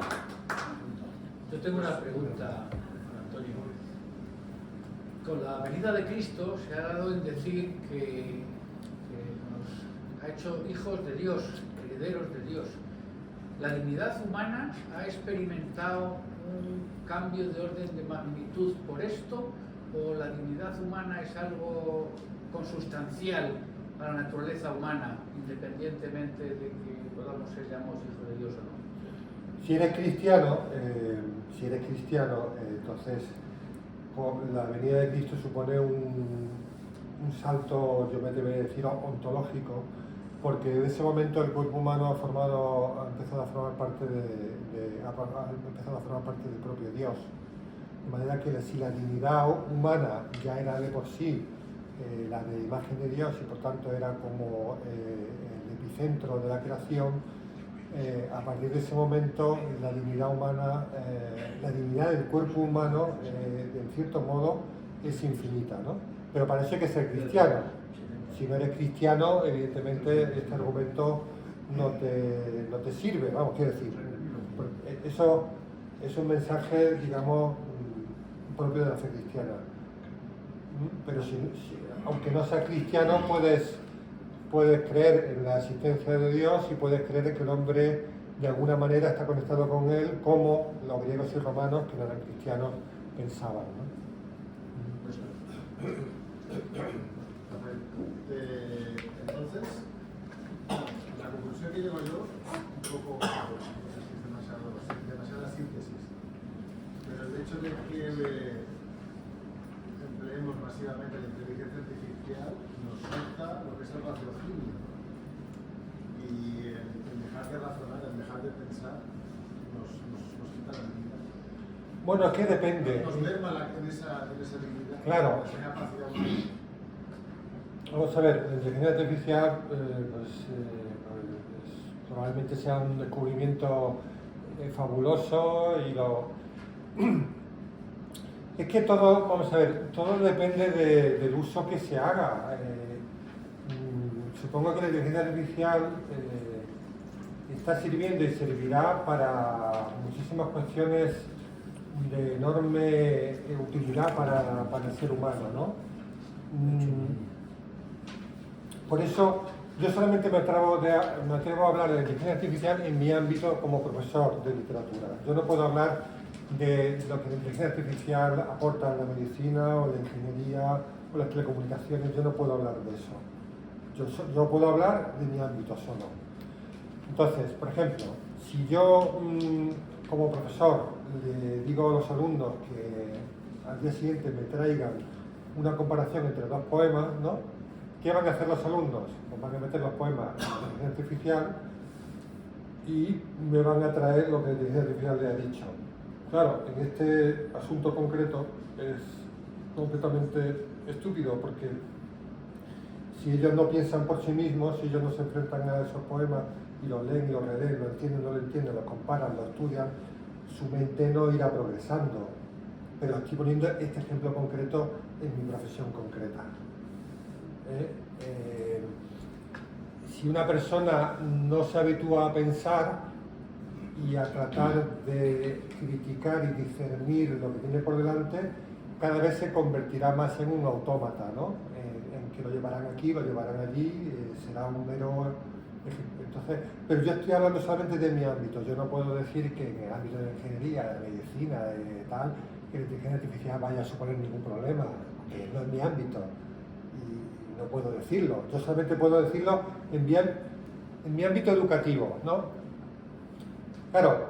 Yo tengo una pregunta, Antonio. Con la venida de Cristo se ha dado en decir que nos ha hecho hijos de Dios, herederos de Dios. ¿La dignidad humana ha experimentado un cambio de orden de magnitud por esto? ¿O la dignidad humana es algo consustancial a la naturaleza humana, independientemente de que podamos ser llamados hijos de Dios o no? Si eres cristiano, entonces la venida de Cristo supone un salto, yo me debería decir, ontológico, porque en ese momento el cuerpo humano ha empezado a formar parte del propio Dios. De manera que si la dignidad humana ya era de por sí la de imagen de Dios y por tanto era como el epicentro de la creación, a partir de ese momento la dignidad humana, la dignidad del cuerpo humano, en cierto modo, es infinita, ¿no? pero para eso hay que ser cristiano. Si no eres cristiano, evidentemente este argumento no te sirve, vamos, quiero decir, eso es un mensaje, digamos, propio de la fe cristiana. Pero aunque no seas cristiano, puedes creer en la existencia de Dios y puedes creer que el hombre de alguna manera está conectado con él, como los griegos y romanos, que no eran cristianos, pensaban, ¿no? Entonces, la conclusión que llego yo, un poco, no sé si es demasiada síntesis, pero el hecho de que empleemos masivamente la inteligencia artificial nos quita lo que es el raciocinio, y el dejar de razonar, el dejar de pensar, nos quita la vida. Bueno, es que depende. Nos merma en esa habilidad, claro. en esa capacidad humana. Vamos a ver, la inteligencia artificial probablemente sea un descubrimiento fabuloso y es que todo, vamos a ver, todo depende del uso que se haga. Supongo que la inteligencia artificial está sirviendo y servirá para muchísimas cuestiones de enorme utilidad para el ser humano, ¿no? Por eso yo solamente me atrevo a hablar de la inteligencia artificial en mi ámbito como profesor de literatura. Yo no puedo hablar de lo que la inteligencia artificial aporta en la medicina o la ingeniería o las telecomunicaciones. Yo no puedo hablar de eso. Yo puedo hablar de mi ámbito solo. Entonces, por ejemplo, si yo como profesor le digo a los alumnos que al día siguiente me traigan una comparación entre dos poemas, ¿no? ¿Qué van a hacer los alumnos? Pues van a meter los poemas en la inteligencia artificial y me van a traer lo que la inteligencia artificial le ha dicho. Claro, en este asunto concreto es completamente estúpido, porque si ellos no piensan por sí mismos, si ellos no se enfrentan a esos poemas y los leen y los releen, lo entienden, no lo entienden, lo comparan, lo estudian, su mente no irá progresando. Pero estoy poniendo este ejemplo concreto en mi profesión concreta. Si una persona no se habitúa a pensar y a tratar de criticar y discernir lo que tiene por delante, cada vez se convertirá más en un autómata, ¿no? En que lo llevarán aquí, lo llevarán allí, será un mero... Entonces, pero yo estoy hablando solamente de mi ámbito. Yo no puedo decir que en el ámbito de la ingeniería, de la medicina, de tal, que la inteligencia artificial vaya a suponer ningún problema, que no es mi ámbito. No puedo decirlo, yo solamente puedo decirlo en mi ámbito educativo, ¿no? Claro,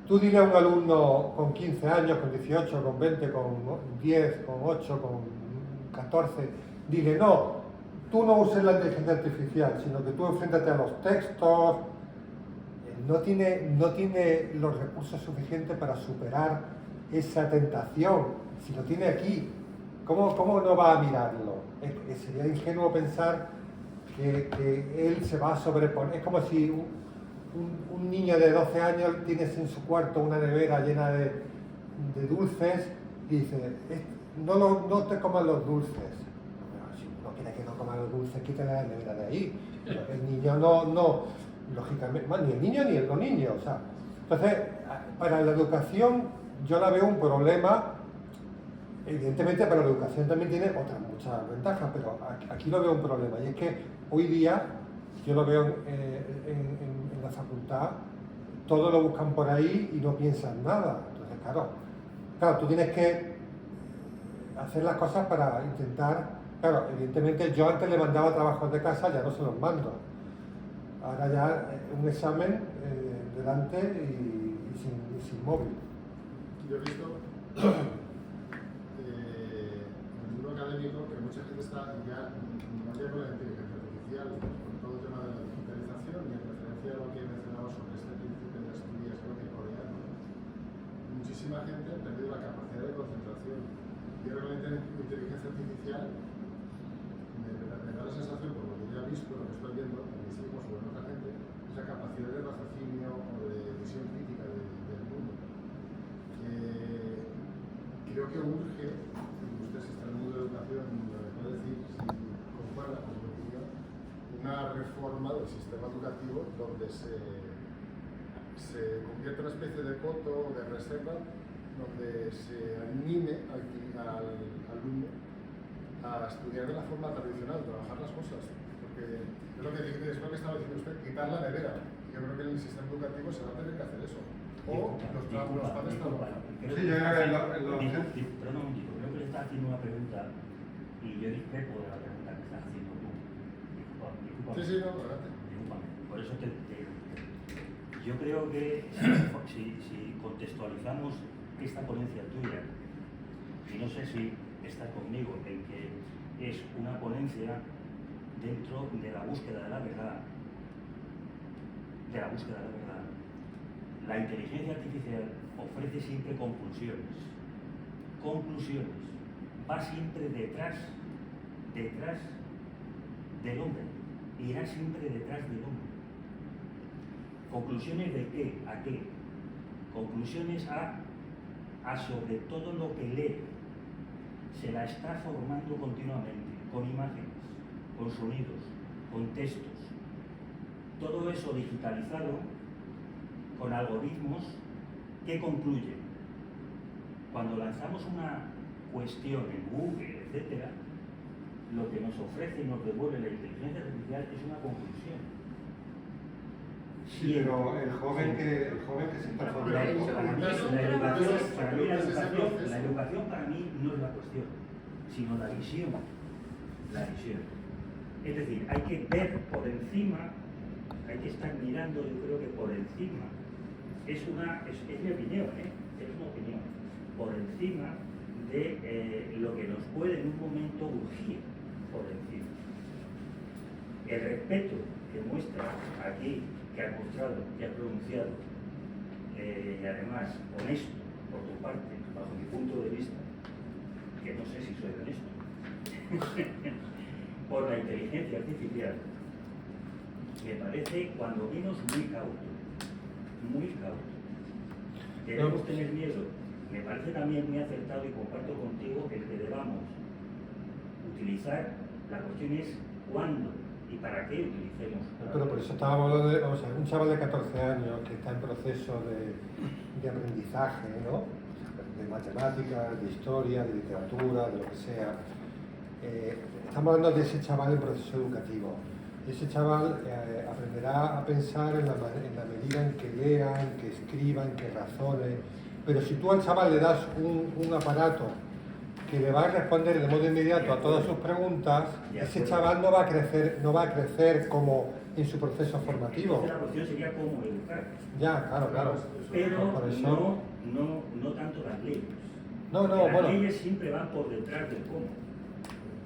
tú dile a un alumno con 15 años, con 18, con 20, con 10, con 8, con 14, dile, no, tú no uses la inteligencia artificial, sino que tú enfréntate a los textos. No tiene los recursos suficientes para superar esa tentación. Si lo tiene aquí, ¿cómo no va a mirarlo? Sería ingenuo pensar que él se va a sobreponer. Es como si un niño de 12 años tienes en su cuarto una nevera llena de dulces y dice, no te comas los dulces. Bueno, si no quieres que no comas los dulces, quítale la nevera de ahí. Pero el niño no, lógicamente, bueno, ni el niño ni el no niño. O sea, entonces, para la educación yo la veo un problema. Evidentemente para la educación también tiene otras muchas ventajas, pero aquí lo veo un problema, y es que hoy día, yo lo veo en la facultad, todo lo buscan por ahí y no piensan nada. Entonces, claro, tú tienes que hacer las cosas para intentar, claro, evidentemente yo antes le mandaba trabajos de casa, ya no se los mando. Ahora ya un examen delante y sin móvil. Yo he visto académico que mucha gente está ya no ya con la inteligencia artificial, con todo el tema de la digitalización y en referencia a lo que mencionaba sobre este principio de Asturias, creo que coreano. Muchísima gente ha perdido la capacidad de concentración y realmente la inteligencia artificial me da la sensación, por lo que yo he visto, lo que estoy viendo, en mis hijos o en otra gente, esa capacidad de raciocinio o de visión crítica del mundo. Creo que urge, ustedes están en el mundo formación, ¿me puede decir si concuerda con mi opinión, una reforma del sistema educativo donde se convierte en una especie de coto, de reserva, donde se anime al alumno a estudiar de la forma tradicional, trabajar las cosas? Porque es lo que estaba diciendo usted, quitar la nevera. Yo creo que en el sistema educativo se va a tener que hacer eso. O los padres trabajan. Sí, yo creo que Perdón un momentito, creo que le estás haciendo una pregunta y yo discrepo de la pregunta que estás haciendo tú. Discúlpame. Sí, no, adelante. Discúlpame. Por eso yo creo que si contextualizamos esta ponencia tuya, y no sé si estás conmigo en que es una ponencia dentro de la búsqueda de la verdad, la inteligencia artificial ofrece siempre conclusiones, va siempre detrás del hombre, irá siempre detrás del hombre. ¿Conclusiones de qué? ¿A qué? Conclusiones a sobre todo lo que lee. Se la está formando continuamente, con imágenes, con sonidos, con textos. Todo eso digitalizado, con algoritmos que concluyen. Cuando lanzamos una cuestión en Google, etc., lo que nos ofrece y nos devuelve la inteligencia artificial es una conclusión. Sí, pero el joven que se está formando. La educación para mí no es la cuestión, sino la visión. Es decir, hay que ver por encima, hay que estar mirando, yo creo que por encima. Es mi opinión, es una opinión. Por encima de lo que nos puede en un momento urgir por encima. El respeto que muestra aquí, que has mostrado, que has pronunciado, y además honesto por tu parte, bajo mi punto de vista, que no sé si soy honesto, por la inteligencia artificial, me parece cuando menos muy cauto. Debemos tener miedo. Me parece también muy acertado y comparto contigo el que debamos utilizar. La cuestión es cuándo y para qué utilicemos. Pero por eso estábamos hablando de, vamos a ver, un chaval de 14 años que está en proceso de aprendizaje, ¿no? De matemáticas, de historia, de literatura, de lo que sea. Estamos hablando de ese chaval en proceso educativo. Ese chaval aprenderá a pensar en la medida en que lea, en que escriba, en que razone. Pero si tú al chaval le das un aparato que le va a responder de modo inmediato a todas sus preguntas, ese chaval no va a crecer como en su proceso formativo. La cuestión sería cómo educar. Ya, claro. Pero por eso... no tanto las leyes. Las leyes siempre van por detrás del cómo.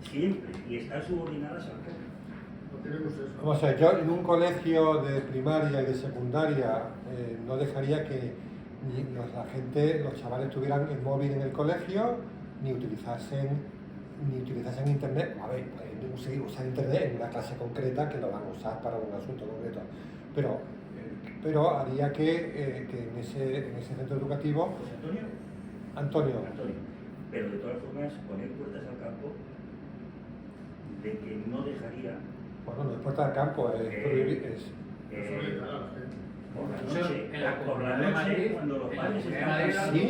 Siempre. Y están subordinadas al cómo. O sea, yo en un colegio de primaria y de secundaria no dejaría que los chavales tuvieran el móvil en el colegio ni utilizasen internet. A ver, pueden usar internet en una clase concreta que lo van a usar para un asunto concreto. Pero haría que en ese centro educativo... Pues Antonio. Pero de todas formas, poner puertas al campo de que no dejaría... Bueno, no es puerta al campo, es prohibir... Por la noche cuando los padres están... Sí,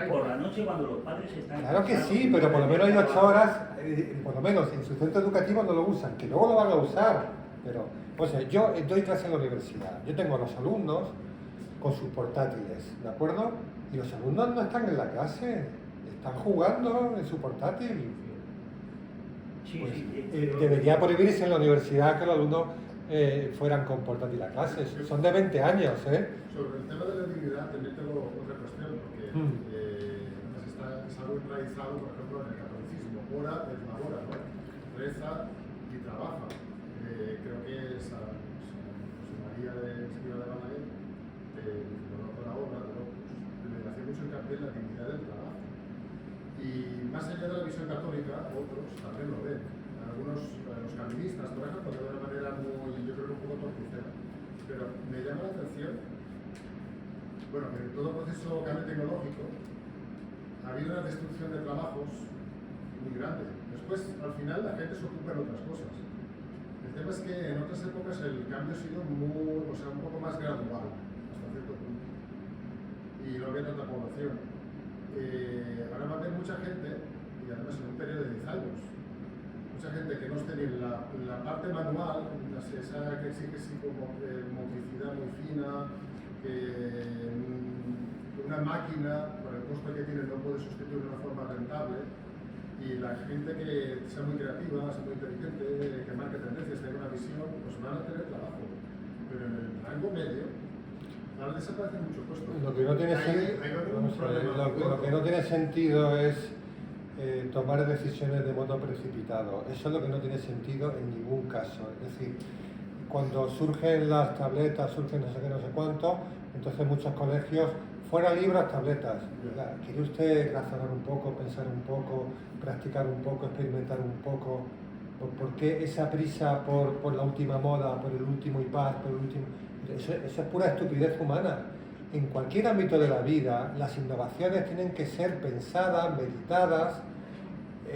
por la noche cuando los padres están... Claro que sí, pero por lo menos hay 8 horas, por lo menos en su centro educativo no lo usan, que luego lo van a usar. Pero, o sea, yo doy clase en la universidad, yo tengo a los alumnos con sus portátiles, ¿de acuerdo? Y los alumnos no están en la clase, están jugando en su portátil. Debería prohibirse en la universidad que los alumnos fueran con portátil a clases. Son de 20 años, ¿eh? Sobre el tema de la dignidad, también tengo otra cuestión, porque es algo enraizado, por ejemplo, en el catolicismo. Ora et labora, ¿no? Reza y trabaja. Creo que José María de Escriba de Balaguer, por la obra de Opus, le hacía mucho hincapié en la dignidad del trabajo. Y más allá de la visión católica, otros también lo ven. Algunos, los calvinistas, por ejemplo, de una manera muy, yo creo que un poco torticera. Pero me llama la atención, bueno, que en todo proceso de cambio tecnológico ha habido una destrucción de trabajos muy grande. Después, al final, la gente se ocupa en otras cosas. El tema es que en otras épocas el cambio ha sido un poco más gradual, hasta cierto punto. Y no había tanta población. Ahora va a haber mucha gente, y además en un periodo de 10 años, mucha gente que no esté ni en la parte manual, esa que exige motricidad muy fina, que una máquina, por el costo que tiene, no puede sustituir de una forma rentable, y la gente que sea muy creativa, sea muy inteligente, que marque tendencias, tenga una visión, pues van a tener trabajo. Pero en el rango medio, ahora desaparecen muchos puestos. Lo que no tiene, lo que no tiene sentido es tomar decisiones de modo precipitado. Eso es lo que no tiene sentido en ningún caso. Es decir, cuando surgen las tabletas, surgen no sé qué, no sé cuánto, entonces muchos colegios, fuera libros, tabletas. ¿Verdad? ¿Quiere usted razonar un poco, pensar un poco, practicar un poco, experimentar un poco? ¿Por qué esa prisa por la última moda, por el último iPad, por el último...? Eso es pura estupidez humana. En cualquier ámbito de la vida, las innovaciones tienen que ser pensadas, meditadas,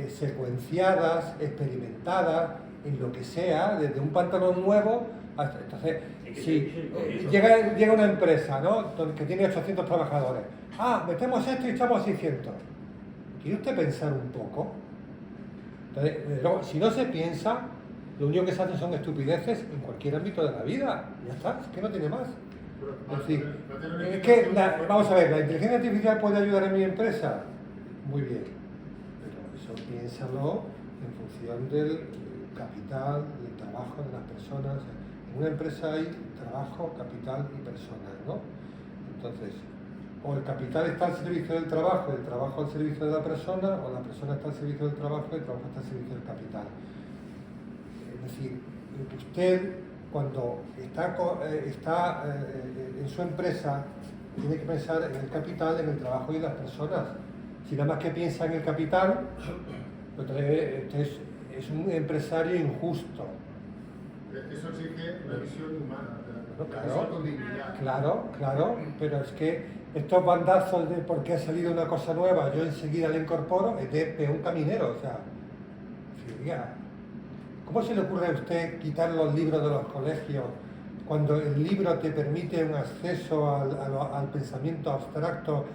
secuenciadas, experimentadas, en lo que sea, desde un pantalón nuevo hasta... Entonces, si llega una empresa, ¿no?, que tiene 800 trabajadores, metemos esto y echamos 600. ¿Quiere usted pensar un poco? Entonces, luego, si no se piensa, lo único que se hace son estupideces en cualquier ámbito de la vida. Ya está, es que no tiene más. Es decir, es que, vamos a ver, ¿la inteligencia artificial puede ayudar en mi empresa? Muy bien, pero eso piénsalo en función del capital, del trabajo de las personas. En una empresa hay trabajo, capital y personas, ¿no? Entonces, o el capital está al servicio del trabajo, el trabajo al servicio de la persona, o la persona está al servicio del trabajo y el trabajo está al servicio del capital. Es decir, usted cuando está en su empresa tiene que pensar en el capital, en el trabajo y en las personas. Si nada más que piensa en el capital, entonces es un empresario injusto. Eso exige una visión humana, Claro, con dignidad. Claro, pero es que estos bandazos de por qué ha salido una cosa nueva, yo enseguida la incorporo, es de un caminero, o sea, ¿cómo se le ocurre a usted quitar los libros de los colegios cuando el libro te permite un acceso al pensamiento abstracto?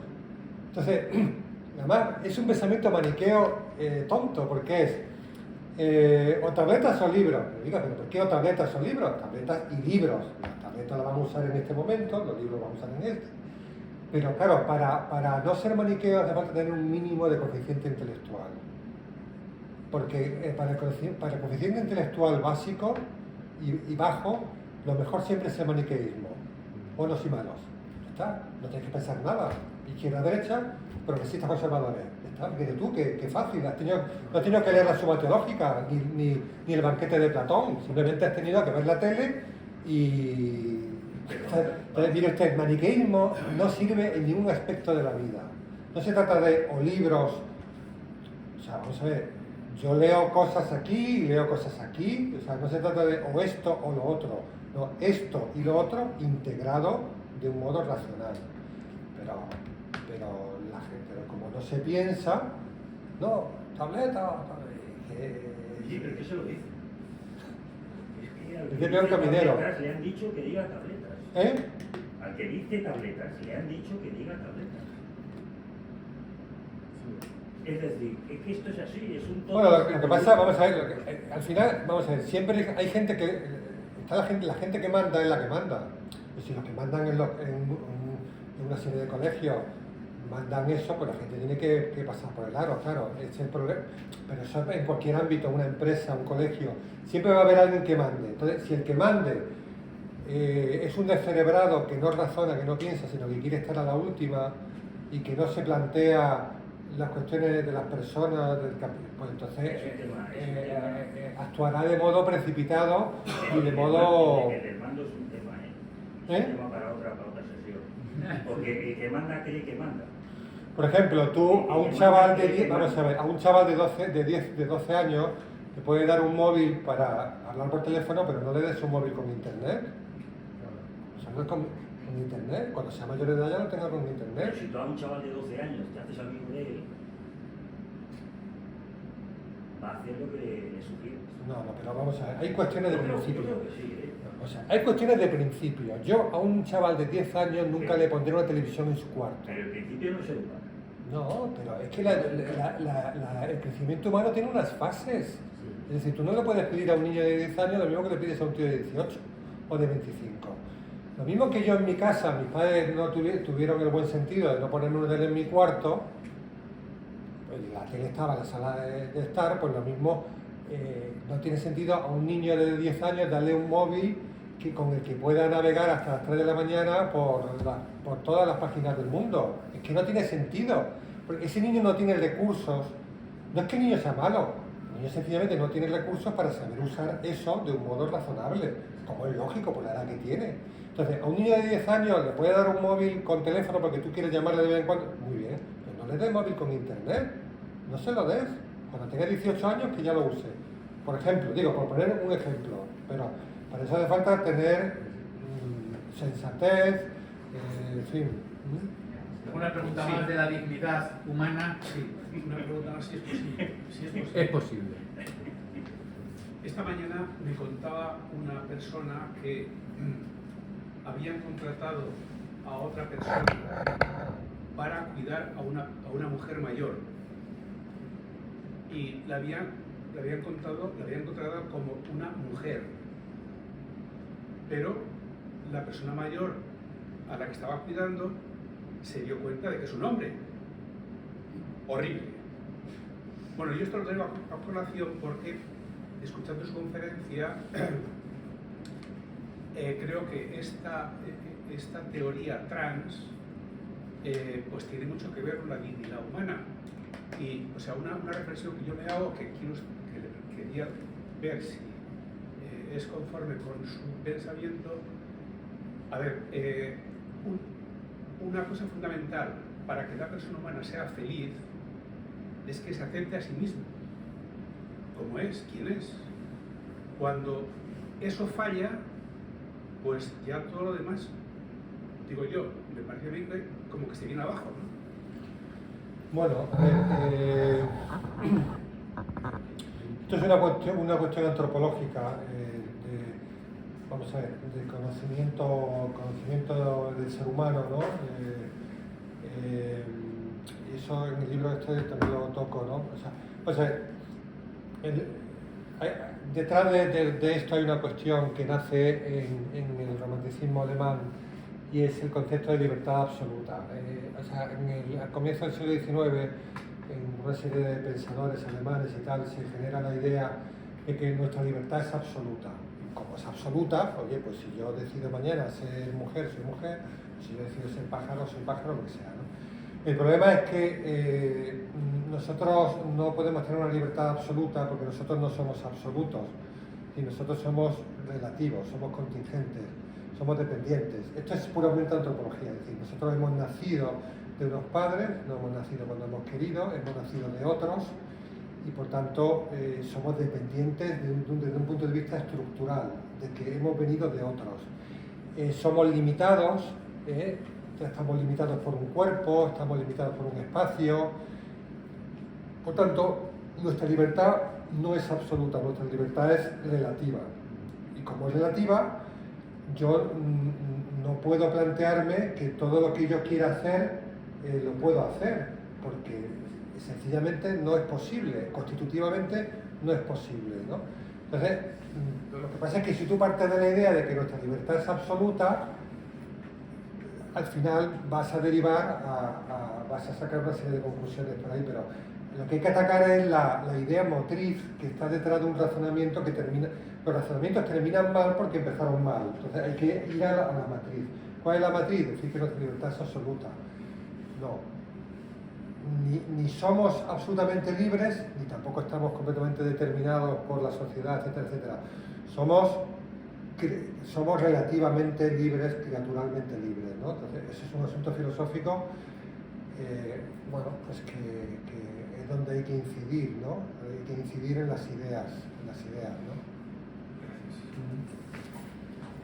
Entonces, además, es un pensamiento maniqueo tonto, porque es o tabletas o libros. Diga, ¿pero por qué o tabletas o libros? Tabletas y libros. Las tabletas las vamos a usar en este momento, los libros los vamos a usar en este. Pero claro, para no ser maniqueo hace falta tener un mínimo de coeficiente intelectual. Porque para el coeficiente intelectual básico y bajo, lo mejor siempre es el maniqueísmo. Buenos y malos. ¿Está? No tienes que pensar nada. Izquierda, derecha, progresistas, conservadores. ¿Está? Fíjate tú, qué fácil. No has tenido que leer la Suma Teológica ni el banquete de Platón. Simplemente has tenido que ver la tele y... Entonces, mire usted, el maniqueísmo no sirve en ningún aspecto de la vida. No se trata de o libros... O sea, vamos a ver... Yo leo cosas aquí y leo cosas aquí, o sea, no se trata de o esto o lo otro, no, esto y lo otro integrado de un modo racional. Pero la gente, pero como no se piensa, no, tableta, Sí, pero ¿qué se lo dice? Es de peor caminero. Le han dicho que diga tabletas. Al que dice tabletas, le han dicho que diga tabletas. Es decir, es que esto es así, es un todo... Bueno, lo que pasa, vamos a ver, al final, vamos a ver, siempre hay gente que... Está la gente que manda es la que manda. Es decir, los que mandan en una serie de colegios mandan eso, pues la gente tiene que pasar por el aro, claro, ese es el problema. Pero eso en cualquier ámbito, una empresa, un colegio, siempre va a haber alguien que mande. Entonces, si el que mande es un descerebrado que no razona, que no piensa, sino que quiere estar a la última y que no se plantea las cuestiones de las personas, pues entonces actuará de modo precipitado y de modo... El mando es un tema, es un tema para otra sesión. Porque el que manda cree que manda. Por ejemplo, tú a un chaval de 12 años le puedes dar un móvil para hablar por teléfono, pero no le des un móvil con internet. O sea, no es con internet, cuando sea mayor de edad ya lo tenga con internet. Pero si tú a un chaval de 12 años te haces amigo de él, va a hacer lo que le sugiere. No, pero vamos a ver, hay cuestiones de principio. Yo creo que sí, O sea, hay cuestiones de principio. Yo a un chaval de 10 años nunca le pondré una televisión en su cuarto. Pero el principio no es educar. No, pero es que el crecimiento humano tiene unas fases. Es decir, tú no le puedes pedir a un niño de 10 años lo mismo que le pides a un tío de 18 o de 25. Lo mismo que yo en mi casa, mis padres no tuvieron el buen sentido de no ponerme una tele en mi cuarto, pues la tele estaba en la sala de estar, pues lo mismo no tiene sentido a un niño de 10 años darle un móvil con el que pueda navegar hasta las 3 de la mañana por todas las páginas del mundo. Es que no tiene sentido, porque ese niño no tiene recursos. No es que el niño sea malo, el niño sencillamente no tiene recursos para saber usar eso de un modo razonable, como es lógico por la edad que tiene. Entonces, a un niño de 10 años le puede dar un móvil con teléfono porque tú quieres llamarle de vez en cuando. Muy bien, pero no le des móvil con internet, no se lo des. Cuando tenga 18 años que ya lo use. Por ejemplo, por poner un ejemplo, pero para eso hace falta tener sensatez, en fin. Una pregunta Sí. más de la dignidad humana. Sí, una pregunta más si es posible. Si es posible. Es posible. Esta mañana me contaba una persona que habían contratado a otra persona para cuidar a una mujer mayor y la habían contratado como una mujer, pero la persona mayor a la que estaba cuidando se dio cuenta de que es un hombre. Horrible. Bueno, yo esto lo traigo a colación porque, escuchando su conferencia, creo que esta teoría trans pues tiene mucho que ver con la dignidad humana. Y, o sea, una reflexión que yo me hago, que quería ver si es conforme con su pensamiento. A ver, una cosa fundamental para que la persona humana sea feliz es que se acepte a sí mismo, como es, quién es. Cuando eso falla, pues ya todo lo demás, digo yo, me parece a mí que como que se viene abajo, ¿no? Bueno, esto es una cuestión antropológica, vamos a ver, de conocimiento del ser humano, ¿no? Eso en el libro este también lo toco, ¿no? Detrás de esto hay una cuestión que nace en el romanticismo alemán, y es el concepto de libertad absoluta. Al comienzo del siglo XIX, en una serie de pensadores alemanes y tal, se genera la idea de que nuestra libertad es absoluta. Y como es absoluta, oye, pues si yo decido mañana ser mujer, soy mujer, si yo decido ser pájaro, soy pájaro, lo que sea, ¿no? El problema es que nosotros no podemos tener una libertad absoluta porque nosotros no somos absolutos, y nosotros somos relativos, somos contingentes, somos dependientes. Esto es puramente antropología, es decir, nosotros hemos nacido de unos padres, no hemos nacido cuando hemos querido, hemos nacido de otros, y por tanto somos dependientes desde un punto de vista estructural, de que hemos venido de otros. Somos limitados, estamos limitados por un cuerpo, estamos limitados por un espacio. Por tanto, nuestra libertad no es absoluta, nuestra libertad es relativa. Y como es relativa, yo no puedo plantearme que todo lo que yo quiera hacer lo puedo hacer, porque sencillamente no es posible, constitutivamente no es posible, ¿no? Entonces, lo que pasa es que si tú partes de la idea de que nuestra libertad es absoluta, al final vas a derivar vas a sacar una serie de conclusiones por ahí, pero lo que hay que atacar es la idea motriz que está detrás de un razonamiento que termina. Los razonamientos terminan mal porque empezaron mal, entonces hay que ir a la matriz. ¿Cuál es la matriz? Decir que nuestra libertad es absoluta. No. Ni somos absolutamente libres, ni tampoco estamos completamente determinados por la sociedad, etcétera, etcétera. Somos relativamente libres, criaturalmente libres, ¿no? Entonces, ese es un asunto filosófico, bueno, pues que es donde hay que incidir, ¿no? Hay que incidir en las ideas, ¿no?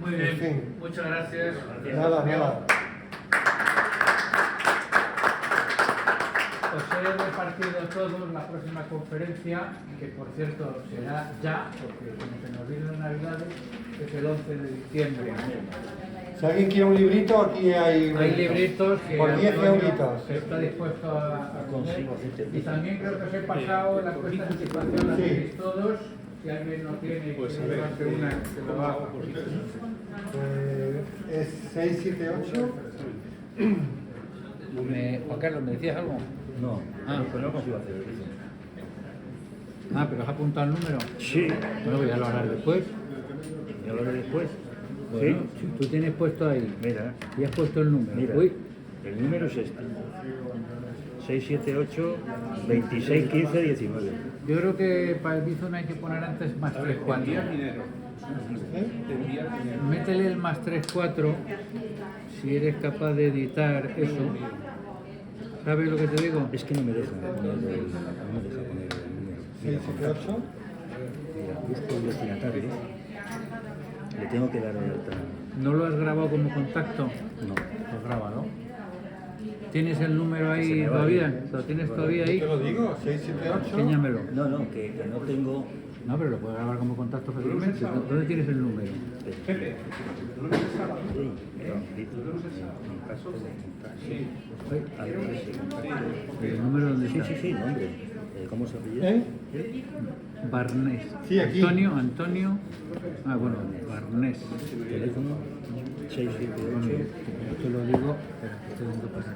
Muy bien, En fin. muchas gracias. Nada. José. repartido todos la próxima conferencia, que por cierto será ya, porque como se nos vienen las Navidades, es el 11 de diciembre. Si alguien quiere un librito, aquí hay Libritos que por 10 Antonio euritos. está dispuesto a coger. Y también creo que os he pasado la encuesta de anticipación, la Sí. tenéis todos. Si alguien no tiene, pues se levante una, que lo haga. Es 678. Juan Carlos, ¿me decías algo? No, pues no consigo hacer eso. Pero has apuntado el número. Sí, Bueno, pues ya lo harás después. ya lo haré después. Bueno, si tú tienes puesto ahí Mira, y has puesto el número. mira, Uy, el número es este. 678 26 15 19. yo creo que para el Bizum hay que poner antes más 34. Enviar dinero. Enviar dinero. Métele el más 34 si eres capaz de editar eso. ¿Sabes lo que te digo? Es que no me deja poner el número. Mira, 678. mira, busco el destinatario. Le tengo que dar de alta. ¿No lo has grabado como contacto? No. Pues grábalo. ¿Tienes el número Se ahí me va todavía? bien. ¿Lo tienes todavía ahí? Te lo digo, 678. Enséñamelo. No, que no tengo. No, pero lo puedes grabar como contacto fácilmente. ¿Dónde tienes el número? Pepe, ¿tú no eres sábado? Sí, en caso de ¿El número dónde está? Sí, nombre. ¿Cómo se apellida? ¿Eh? Barnés. Sí, aquí. Antonio. Bueno, Barnés. Teléfono Bueno, 678. yo te lo digo, pero te tengo que pasar.